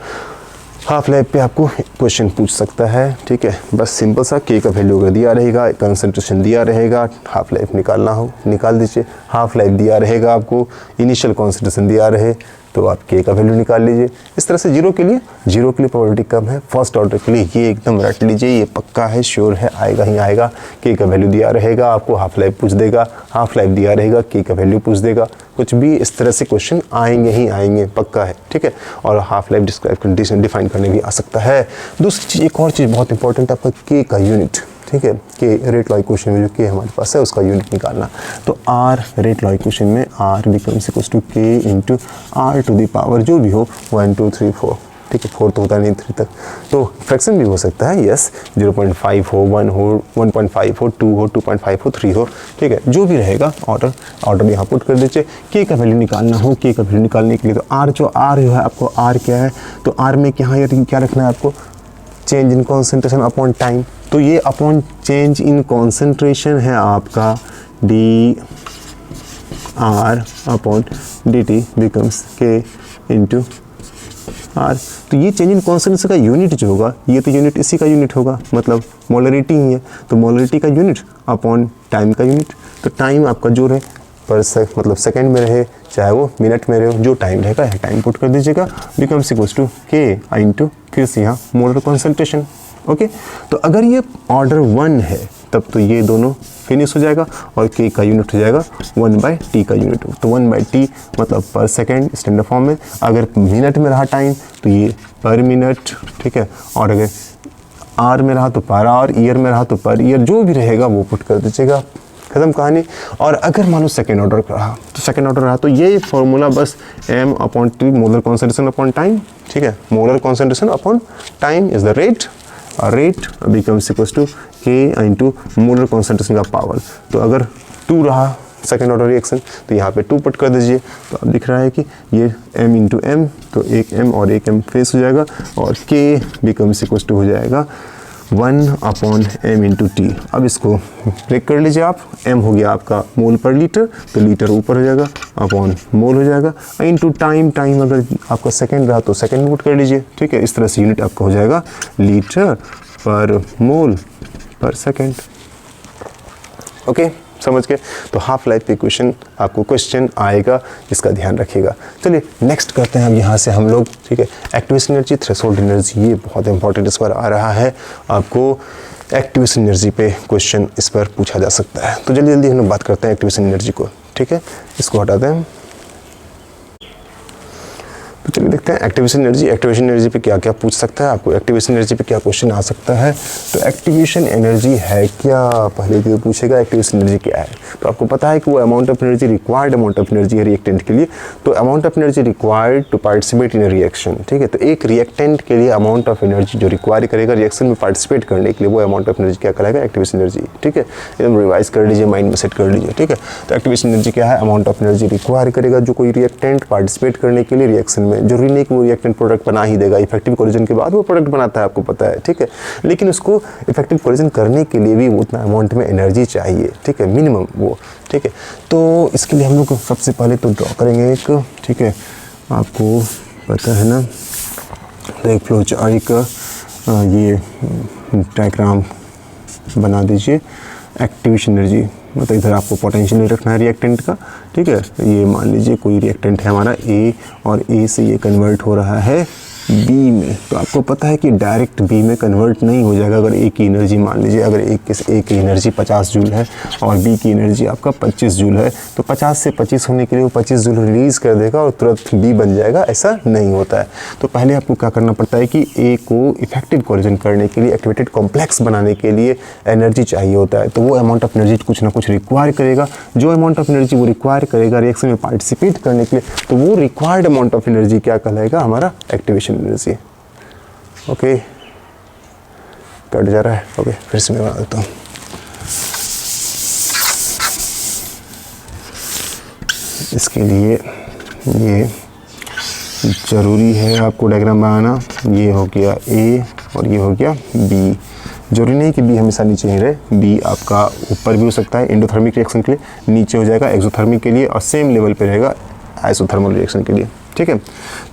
हाफ लाइफ पे आपको क्वेश्चन पूछ सकता है, ठीक है। बस सिंपल सा के का वैल्यू अगर दिया रहेगा, कंसंट्रेशन दिया रहेगा, हाफ लाइफ निकालना हो निकाल दीजिए। हाफ लाइफ दिया रहेगा आपको, इनिशियल कंसंट्रेशन दिया रहे तो आप के का वैल्यू निकाल लीजिए। इस तरह से जीरो के लिए प्रोबेबिलिटी कम है। फर्स्ट ऑर्डर के लिए ये एकदम रट लीजिए, ये पक्का है, श्योर है, आएगा ही आएगा। के का वैल्यू दिया रहेगा आपको, हाफ लाइफ पूछ देगा, हाफ लाइफ दिया रहेगा, के का वैल्यू पूछ देगा। कुछ भी इस तरह से क्वेश्चन आएंगे ही आएंगे, पक्का है, ठीक है। और हाफ लाइफ डिफाइन करने भी आ सकता है। दूसरी चीज़, एक और चीज़ बहुत इंपॉर्टेंट, आपका के का यूनिट, ठीक है। के रेट लॉ इक्वेशन में जो के हमारे पास है उसका यूनिट निकालना। तो आर रेट लॉ इक्वेशन में R becomes equals to K into R to the power जो भी हो 1 2 3 4, ठीक है। 4 तो होता नहीं 3 तक, तो फ्रैक्शन भी हो सकता है, यस। 0.5 हो, 1 हो, 1.5 हो, 2 हो, 2.5 हो, 3 हो, ठीक है। जो भी रहेगा ऑर्डर यहाँ पुट कर दीजिए। के का वैल्यू निकालना हो, के का वैल्यू निकालने के लिए तो आर जो है आपको, आर क्या है, तो आर में क्या रखना है आपको, change in concentration upon time. तो ये अपॉन चेंज इन कॉन्सेंट्रेशन है आपका D R upon D T becomes के इंटू आर। तो ये चेंज इन कॉन्सेंट्रेशन का यूनिट जो होगा, ये तो यूनिट इसी का यूनिट होगा, मतलब मोलरिटी ही है, तो मोलरिटी का यूनिट अपॉन टाइम का यूनिट। तो टाइम आपका जो रहे पर मतलब सेकेंड में रहे चाहे वो मिनट में रहे, जो टाइम रहेगा टाइम पुट कर दीजिएगा, becomes equals to K into फिर से यहाँ मोलर कॉन्सेंट्रेशन। ओके, तो अगर ये ऑर्डर 1 है तब तो ये दोनों फिनिश हो जाएगा और के का यूनिट हो जाएगा 1/t का यूनिट। तो 1/t मतलब पर सेकेंड स्टैंडर्ड फॉर्म में। अगर मिनट में रहा टाइम तो ये पर मिनट, ठीक है। और अगर आर में रहा तो पर आवर, ईयर में रहा तो पर ईयर, जो भी रहेगा वो पुट कर दीजिएगा, खत्म कहानी। और अगर मान लो सेकेंड ऑर्डर रहा तो ये फॉर्मूला बस m/t molar concentration upon time, ठीक है। Molar concentration upon time is the rate, rate becomes equals to K into molar concentration का पावर। तो अगर 2 रहा सेकेंड ऑर्डर रिएक्शन तो यहाँ पे 2 पुट कर दीजिए, तो अब दिख रहा है कि ये m इंटू एम, तो एक m और एक m फेस हो जाएगा और k बिकम्स इक्वल्स टू हो जाएगा 1/m इंटू टी। अब इसको ब्रेक कर लीजिए आप, m हो गया आपका मोल पर लीटर, तो लीटर ऊपर हो जाएगा अपॉन मोल हो जाएगा, इंटू टाइम अगर आपका सेकेंड रहा तो सेकेंड पुट कर लीजिए, ठीक है। इस तरह से यूनिट आपका हो जाएगा लीटर पर मोल पर सेकेंड। ओके, समझ के। तो हाफ लाइफ इक्वेशन आपको क्वेश्चन आएगा, इसका ध्यान रखिएगा। चलिए नेक्स्ट करते हैं अब यहाँ से हम लोग, ठीक है। एक्टिवेशन एनर्जी, थ्रेशोल्ड एनर्जी, ये बहुत इंपॉर्टेंट इस पर आ रहा है। आपको एक्टिवेशन एनर्जी पे क्वेश्चन इस पर पूछा जा सकता है। तो जल्दी हम लोग बात करते हैं एक्टिवेशन एनर्जी को, ठीक है। इसको हटाते हैं। तो चलिए देखते हैं एक्टिवेशन एनर्जी पे क्या क्या पूछ सकता है आपको, एक्टिवेशन एनर्जी पे क्या क्वेश्चन आ सकता है। तो एक्टिवेशन एनर्जी है क्या, पहले तो पूछेगा एक्टिवेशन एनर्जी क्या है। तो आपको पता है कि वो amount of energy, required amount of energy है रिएक्टेंट के लिए। तो amount of energy required to participate in reaction, ठीक है। तो एक रिएक्टेंट के लिए अमाउंट ऑफ एनर्जी जो रिक्वायर करेगा रिएक्शन में पार्टिसिपेट करने के लिए, वो अमाउंट ऑफ एनर्जी क्या कहलाएगा, एक्टिवेशन एनर्जी, ठीक है। एकदम रिवाइज कर लीजिए, माइंड में सेट कर लीजिए, ठीक है। तो एक्टिवेशन एनर्जी क्या है, अमाउंट ऑफ एनर्जी रिक्वायर करेगा जो कोई रिएक्टेंट पार्टिसिपेट करने के लिए रिएक्शन में। जरूरी नहीं कि वो रिएक्टेंट प्रोडक्ट बना ही देगा, इफेक्टिव कोलिजन के बाद वो प्रोडक्ट बनाता है, आपको पता है, ठीक है। लेकिन उसको इफेक्टिव कोलिजन करने के लिए भी उतना अमाउंट में एनर्जी चाहिए, ठीक है, मिनिमम वो, ठीक है। तो इसके लिए हम लोग सबसे पहले तो ड्रॉ करेंगे एक, ठीक है, आपको पता है ना। तो एक फ्लो चार्ट का ये डायग्राम बना दीजिए। एक्टिवेशन एनर्जी मतलब इधर आपको पोटेंशियल रखना है रिएक्टेंट का, ठीक है। ये मान लीजिए कोई रिएक्टेंट है हमारा A और A से ये कन्वर्ट हो रहा है B में। तो आपको पता है कि डायरेक्ट B में कन्वर्ट नहीं हो जाएगा। अगर A की एनर्जी मान लीजिए, अगर A की एनर्जी 50 जूल है और B की एनर्जी आपका 25 जूल है, तो 50 से 25 होने के लिए वो 25 जूल रिलीज़ कर देगा और तुरंत B बन जाएगा, ऐसा नहीं होता है। तो पहले आपको क्या करना पड़ता है कि A को इफेक्टिव कोलिजन करने के लिए, एक्टिवेटेड कॉम्प्लेक्स बनाने के लिए एनर्जी चाहिए होता है। तो वो अमाउंट ऑफ एनर्जी कुछ ना कुछ रिक्वायर करेगा। जो अमाउंट ऑफ एनर्जी वो रिक्वायर करेगा रिएक्शन में पार्टिसिपेट करने के लिए, तो वो रिक्वायर्ड अमाउंट ऑफ एनर्जी क्या कहलाएगा, हमारा एक्टिवेशन एनर्जी। ओके, कट जा रहा है, ओके, फिर से मैं बना देता हूँ। इसके लिए ये ज़रूरी है आपको डायग्राम बनाना। ये हो गया A और ये हो गया B। जरूरी नहीं कि B हमेशा नीचे ही रहे, B आपका ऊपर भी हो सकता है एंडोथर्मिक रिएक्शन के लिए, नीचे हो जाएगा एक्सोथर्मिक के लिए, और सेम लेवल पे रहेगा आइसोथर्मल रिएक्शन के लिए, ठीक है।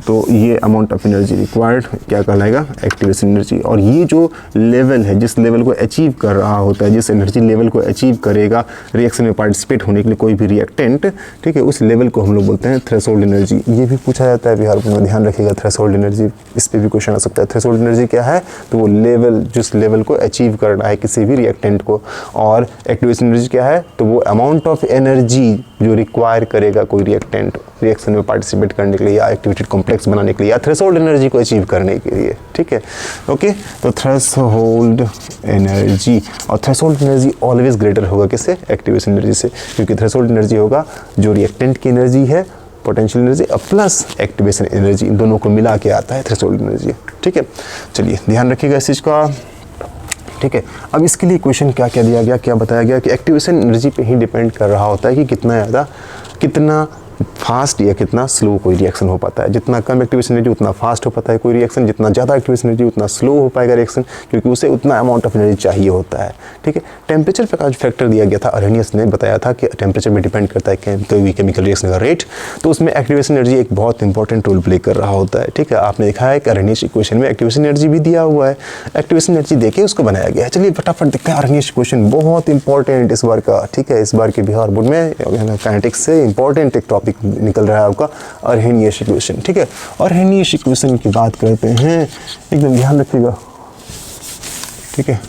तो ये अमाउंट ऑफ एनर्जी रिक्वायर्ड क्या कहलाएगा, एक्टिवेशन एनर्जी। और ये जो लेवल है, जिस लेवल को अचीव कर रहा होता है, जिस एनर्जी लेवल को अचीव करेगा रिएक्शन में पार्टिसिपेट होने के लिए कोई भी रिएक्टेंट, ठीक है, उस लेवल को हम लोग बोलते हैं थ्रेशोल्ड एनर्जी। ये भी पूछा जाता है बिहार में, ध्यान रखिएगा, थ्रेशोल्ड एनर्जी, इस पर भी क्वेश्चन आ सकता है। थ्रेशोल्ड एनर्जी क्या है, तो वो लेवल, जिस लेवल को अचीव करना है किसी भी रिएक्टेंट को। और एक्टिवेशन एनर्जी क्या है, तो वो अमाउंट ऑफ एनर्जी जो रिक्वायर करेगा कोई रिएक्टेंट रिएक्शन में पार्टिसिपेट करने के लिए या एक्टिवेटेड कॉम्प्लेक्स बनाने के लिए या थ्रेशोल्ड एनर्जी को अचीव करने के लिए, ठीक है। ओके, तो थ्रेशोल्ड एनर्जी, और थ्रेशोल्ड एनर्जी ऑलवेज ग्रेटर होगा किससे, एक्टिवेशन एनर्जी से, क्योंकि थ्रेशोल्ड एनर्जी होगा जो रिएक्टेंट की एनर्जी है, potential energy plus activation energy, इन दोनों को मिला के आता है थ्रेशोल्ड एनर्जी, ठीक है। चलिए ध्यान रखिएगा इस चीज़ का, ठीक है। अब इसके लिए क्वेश्चन क्या क्या दिया गया, क्या बताया गया कि एक्टिवेशन एनर्जी पे ही डिपेंड कर रहा होता है कि कितना फास्ट या कितना स्लो कोई रिएक्शन हो पाता है। जितना कम एक्टिवेशन एनर्जी उतना फास्ट हो पाता है कोई रिएक्शन, जितना ज़्यादा एक्टिवेशन एनर्जी उतना स्लो हो पाएगा रिएक्शन, क्योंकि उसे उतना अमाउंट ऑफ एनर्जी चाहिए होता है, ठीक है। टेम्परेचर पे का जो फैक्टर दिया गया था, अरेनियस ने बताया था कि टेम्परेचर में डिपेंड करता है कोई भी केमिकल रिएक्शन का रेट, तो उसमें एक्टिवेशन एनर्जी एक बहुत इंपॉर्टेंट रोल प्ले कर रहा होता है, ठीक है। आपने देखा है कि अरेनियस इक्वेशन में एक्टिवेशन एनर्जी भी दिया हुआ है, एक्टिवेशन एनर्जी देके उसको बनाया गया है। चलिए फटाफट देखते हैं अरेनियस इक्वेशन, बहुत इंपॉर्टेंट इस बार का, ठीक है। इस बार के बिहार बोर्ड में काइनेटिक्स से इंपॉर्टेंट एक टॉपिक निकल रहा है आपका, अरहेनियस इक्वेशन, ठीक है। अरहेनियस इक्वेशन की बात करते हैं, एकदम ध्यान रखिएगा, ठीक है।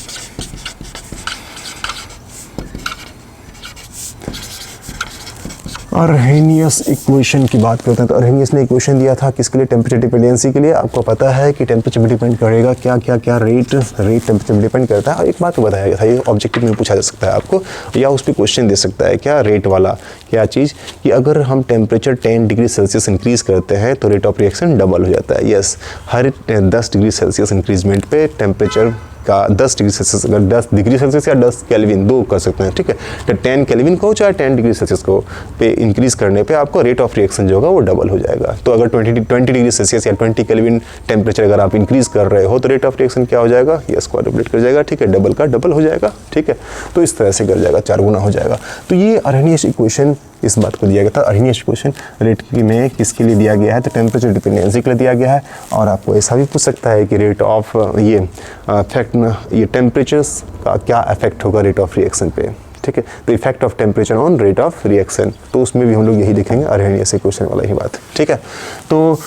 अरहेनियस इक्वेशन की बात करते हैं तो अरहेनियस ने इक्वेशन दिया था किसके लिए, टेम्परेचर डिपेंडेंसी के लिए। आपको पता है कि टेम्परेचर पे डिपेंड करेगा क्या क्या क्या, रेट टेम्परेचर पे डिपेंड करता है। और एक बात बताया गया था, ये ऑब्जेक्टिव में पूछा जा सकता है आपको, या उस पर क्वेश्चन दे सकता है, क्या रेट वाला, क्या चीज़ कि अगर हम टेम्परेचर 10 डिग्री सेल्सियस इंक्रीज़ करते हैं तो रेट ऑफ रिएक्शन डबल हो जाता है। यस, हर 10 डिग्री सेल्सियस इंक्रीजमेंट पे टेम्परेचर का 10 डिग्री सेल्सियस, अगर 10 डिग्री सेल्सियस या 10 केल्विन दो कर सकते हैं, ठीक है। तो 10 केल्विन को चाहे 10 डिग्री सेल्सियस को पे इंक्रीज करने पे आपको रेट ऑफ रिएक्शन जो होगा वो डबल हो जाएगा। तो अगर 20 डिग्री सेल्सियस या 20 केल्विन टेम्परेचर अगर आप इंक्रीज कर रहे हो तो रेट ऑफ रिएक्शन क्या हो जाएगा, ये क्वाड्रुप्लेट कर जाएगा, ठीक है, डबल का डबल हो जाएगा, ठीक है। तो इस तरह से कर जाएगा, 4 गुना हो जाएगा। तो ये अरहेनियस इक्वेशन इस बात को दिया गया था। अरहेनियस इक्वेशन रेट में किसके लिए दिया गया है, तो टेम्परेचर डिपेंडेंसी के लिए दिया गया है। और आपको ऐसा भी पूछ सकता है कि रेट ऑफ ये टेम्परेचर्स का क्या इफेक्ट होगा रेट ऑफ रिएक्शन पे, ठीक है। तो effect of temperature on rate of reaction, तो उसमें भी हम लोग यही देखेंगे, अरहेनियस इक्वेशन वाला ही बात, ठीक है। तो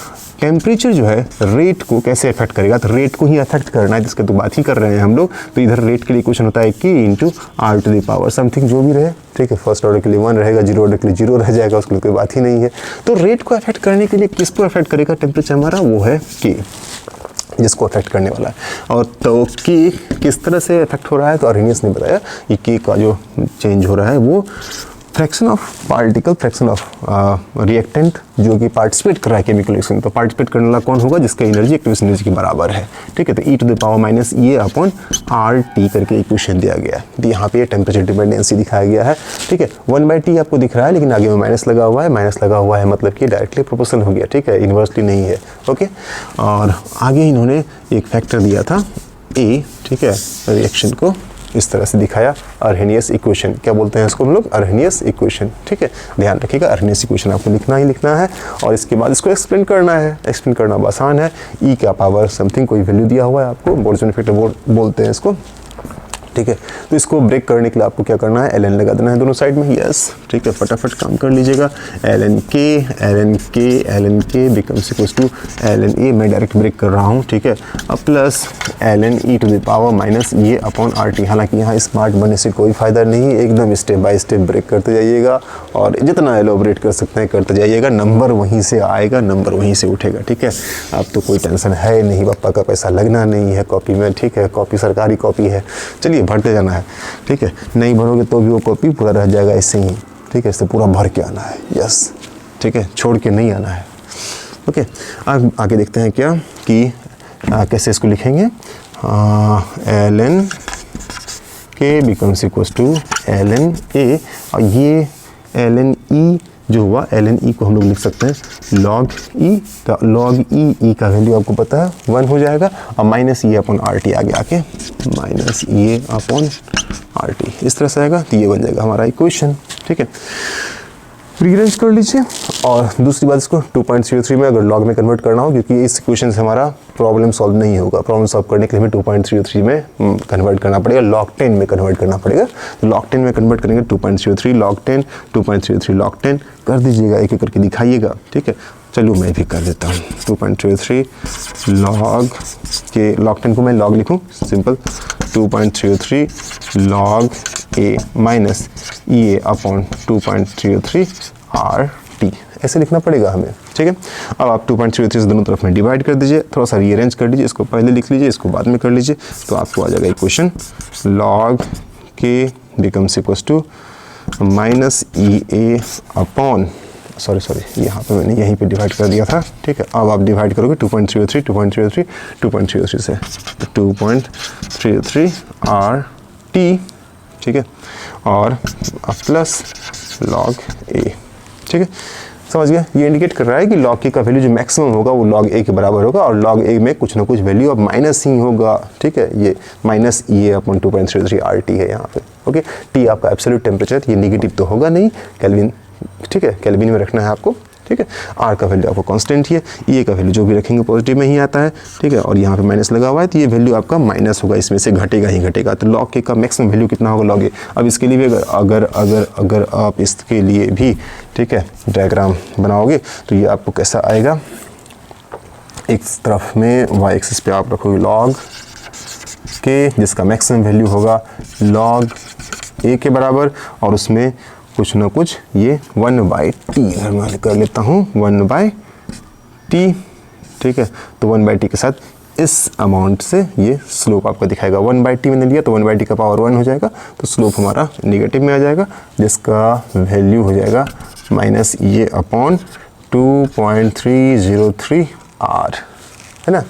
टेम्परेचर जो है रेट को कैसे अफेक्ट करेगा, तो रेट को ही अफेक्ट करना है, जिसके तो बात ही कर रहे हैं हम लोग। तो इधर रेट के लिए इक्वेशन होता है कि into R to the power something जो भी रहे, ठीक है। फर्स्ट ऑर्डर के लिए 1 रहेगा, 0 ऑर्डर के लिए 0 रह जाएगा, उसके लिए कोई बात ही नहीं है। तो रेट को अफेक्ट करने के लिए किसको अफेक्ट करेगा टेम्परेचर हमारा, वो है कि जिसको अफेक्ट करने वाला है। और तो की किस तरह से अफेक्ट हो रहा है, तो अरहेनियस ने बताया कि की का जो चेंज हो रहा है वो fraction of particle, fraction of reactant जो कि पार्टिसिपेट कर रहा है केमिकल रिएक्शन। तो पार्टिसिपेट करने वाला कौन होगा, जिसका एनर्जी एक्टिवेशन एनर्जी के बराबर है, ठीक है। तो e to the power minus ये अपॉन आर टी करके इक्वेशन दिया गया है। तो यहाँ पे टेम्परेचर डिपेंडेंसी दिखाया गया है, ठीक है। 1/T आपको दिख रहा है, लेकिन आगे में माइनस लगा हुआ है, माइनस लगा हुआ है मतलब कि डायरेक्टली प्रोपोर्शनल हो गया, ठीक है, इन्वर्सली नहीं है, ओके। और आगे इन्होंने एक फैक्टर दिया था ए, ठीक है, रिएक्शन को इस तरह से दिखाया, अरहेनियस इक्वेशन, क्या बोलते हैं इसको हम लोग, अरहेनियस इक्वेशन, ठीक है। ध्यान रखिएगा अरहेनियस इक्वेशन आपको लिखना ही लिखना है, और इसके बाद इसको एक्सप्लेन करना है। एक्सप्लेन करना आसान है, ई का पावर समथिंग कोई वैल्यू दिया हुआ है आपको, बोल्ट्जमैन फैक्टर बोलते हैं इसको, ठीक है। तो इसको ब्रेक करने के लिए आपको क्या करना है, ln लगा देना है दोनों साइड में, यस, ठीक है। फटाफट काम कर लीजिएगा, ln K becomes equals to ln a, मैं डायरेक्ट ब्रेक कर रहा हूँ, ठीक है। अब plus ln e to the power minus ये अपॉन आर टी। हालांकि यहाँ स्मार्ट बनने से कोई फ़ायदा नहीं, एकदम स्टेप बाय स्टेप ब्रेक करते जाइएगा और जितना एलोबरेट कर सकते हैं करते जाइएगा, नंबर वहीं से आएगा, नंबर वहीं से उठेगा, ठीक है। अब तो कोई टेंशन है नहीं, पापा का पैसा लगना नहीं है कॉपी में, ठीक है, कॉपी सरकारी कॉपी है, चलिए भरते जाना है, ठीक है। नहीं भरोगे तो भी वो कॉपी पूरा रह जाएगा ऐसे ही, ठीक है। इससे पूरा भर के आना है, यस, ठीक है, छोड़ के नहीं आना है, ओके। आगे देखते हैं क्या कि कैसे इसको लिखेंगे, ln K becomes equals to ln a, और ये ln e जो हुआ, ln e को हम लोग लिख सकते हैं log e, तो log e का वैल्यू आपको पता है 1 हो जाएगा, और माइनस ये अपॉन आर टी आगे आके माइनस ये अपॉन आर टी इस तरह से आएगा, तो ये बन जाएगा हमारा इक्वेशन, ठीक है। रीअरेंज कर लीजिए। और दूसरी बात, इसको 2.03 में अगर लॉग में कन्वर्ट करना हो, क्योंकि इस इक्वेशन से हमारा प्रॉब्लम सॉल्व नहीं होगा, प्रॉब्लम सॉल्व करने के लिए हमें 2.03 में कन्वर्ट करना पड़ेगा, log 10 में कन्वर्ट करना पड़ेगा। तो log 10 में कन्वर्ट करेंगे 2.03 log 10, 2.33 log 10 कर दीजिएगा, एक एक करके दिखाइएगा, ठीक है। चलो मैं भी कर देता हूँ। 2.33 log के log 10 को मैं log लिखूँ, simple 2.33 log a minus E A upon 2.33 RT, ऐसे लिखना पड़ेगा हमें, ठीक है। अब आप 2.33 से दोनों तरफ में डिवाइड कर दीजिए, थोड़ा सा रीअरेंज कर दीजिए, इसको पहले लिख लीजिए, इसको बाद में कर लीजिए, तो आपको आ जाएगा equation log k becomes equals to minus E A upon, sorry यहाँ पे मैंने यहीं पे डिवाइड कर दिया था, ठीक है। अब आप डिवाइड करोगे 2.33 से, तो 2.33 RT, ठीक है, और प्लस log a, ठीक है। समझ गया, ये इंडिकेट कर रहा है कि log k का वैल्यू जो मैक्सिमम होगा वो log a के बराबर होगा, और log a में कुछ ना कुछ वैल्यू अब माइनस ही होगा, ठीक है। ये minus E A upon 2.33 RT है यहाँ पे, ओके। टी आपका एब्सोल्यूट टेम्परेचर, ये नेगेटिव तो होगा नहीं, केल्विन, ठीक है, केल्विन में रखना है आपको, ठीक है। आर का वैल्यू आपको कांस्टेंट ही है, ई का वैल्यू जो भी रखेंगे पॉजिटिव में ही आता है, ठीक है। और यहाँ पे माइनस लगा हुआ है, तो ये वैल्यू आपका माइनस होगा, इसमें से घटेगा ही घटेगा। तो log k का मैक्सिमम वैल्यू कितना होगा log a। अब इसके लिए भी अगर आप इसके लिए भी, ठीक है, डायग्राम बनाओगे तो ये आपको कैसा आएगा, एक तरफ में y एक्सिस पे आप रखोगे log k जिसका मैक्सिमम वैल्यू होगा log a के बराबर, और उसमें कुछ ना कुछ ये 1/t, अगर मैं कर लेता हूँ 1/t, ठीक है। तो 1/t के साथ इस अमाउंट से ये स्लोप आपको दिखाएगा। 1/t मैंने लिया तो 1/t का पावर 1 हो जाएगा, तो स्लोप हमारा नेगेटिव में आ जाएगा, जिसका वैल्यू हो जाएगा माइनस ये अपॉन 2.303 R, है ना।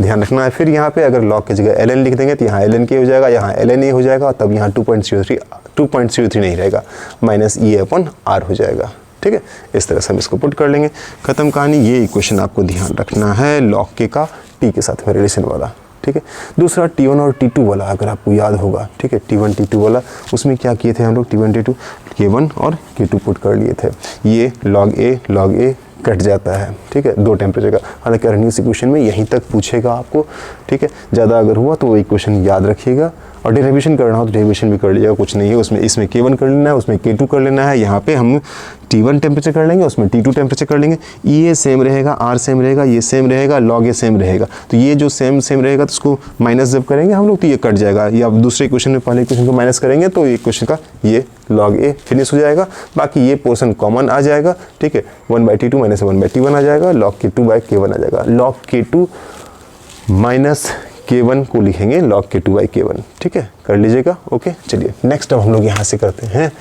ध्यान रखना है। फिर यहाँ पे अगर log की जगह ln लिख देंगे तो यहाँ ln k हो जाएगा, यहाँ ln a हो जाएगा, तब यहाँ 2.03 नहीं रहेगा, माइनस ई अपॉन R हो जाएगा, ठीक है। इस तरह से हम इसको पुट कर लेंगे, खत्म कहानी। ये इक्वेशन आपको ध्यान रखना है log k का t के साथ में रिलेशन वाला, ठीक है। दूसरा T1 और T2 वाला अगर आपको याद होगा, ठीक है, T1 T2 वाला, उसमें क्या किए थे हम लोग, T1 T2 K1 और K2 पुट कर लिए थे। ये log a कट जाता है, ठीक है, दो टेम्परेचर का। हालांकि अर्निंग इक्वेशन में यहीं तक पूछेगा आपको, ठीक है। ज़्यादा अगर हुआ तो वो इक्वेशन याद रखिएगा, और डेरिवेशन करना हो तो डेरिवेशन भी कर लीजिएगा, कुछ नहीं है उसमें। इसमें K1 कर लेना है, उसमें K2 कर लेना है। यहाँ पे हम T1 टेम्परेचर कर लेंगे, उसमें T2 टेम्परेचर कर लेंगे। ये सेम रहेगा, R सेम रहेगा, ये सेम रहेगा, log a सेम रहेगा। तो ये जो सेम रहेगा तो उसको माइनस जब करेंगे हम लोग तो ये कट जाएगा, या दूसरे इक्वेशन में पहले इक्वेशन को माइनस करेंगे तो इक्वेशन का ये log a फिनिश हो जाएगा। बाकी ये पोर्शन कॉमन आ जाएगा, ठीक है, 1/T2 माइनस 1/T1 आ जाएगा, log k2/k1 आ जाएगा। log k2 माइनस K1 को लिखेंगे log k2/k1, ठीक है, कर लीजिएगा, ओके। चलिए नेक्स्ट अब हम लोग यहाँ से करते हैं,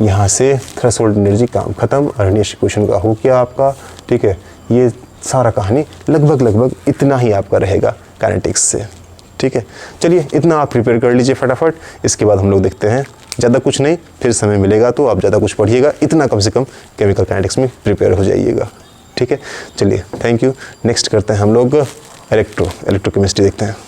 यहाँ से थ्रेशोल्ड एनर्जी काम खत्म, अर्नियस इक्वेशन का हो गया आपका, ठीक है। ये सारा कहानी लगभग इतना ही आपका रहेगा काइनेटिक्स से, ठीक है। चलिए इतना आप प्रिपेयर कर लीजिए फटाफट, इसके बाद हम लोग देखते हैं। ज़्यादा कुछ नहीं, फिर समय मिलेगा तो आप ज़्यादा कुछ पढ़िएगा, इतना कम से कम केमिकल काइनेटिक्स में प्रिपेयर हो जाइएगा, ठीक है। चलिए थैंक यू। नेक्स्ट करते हैं हम लोग इलेक्ट्रोकेमिस्ट्री देखते हैं।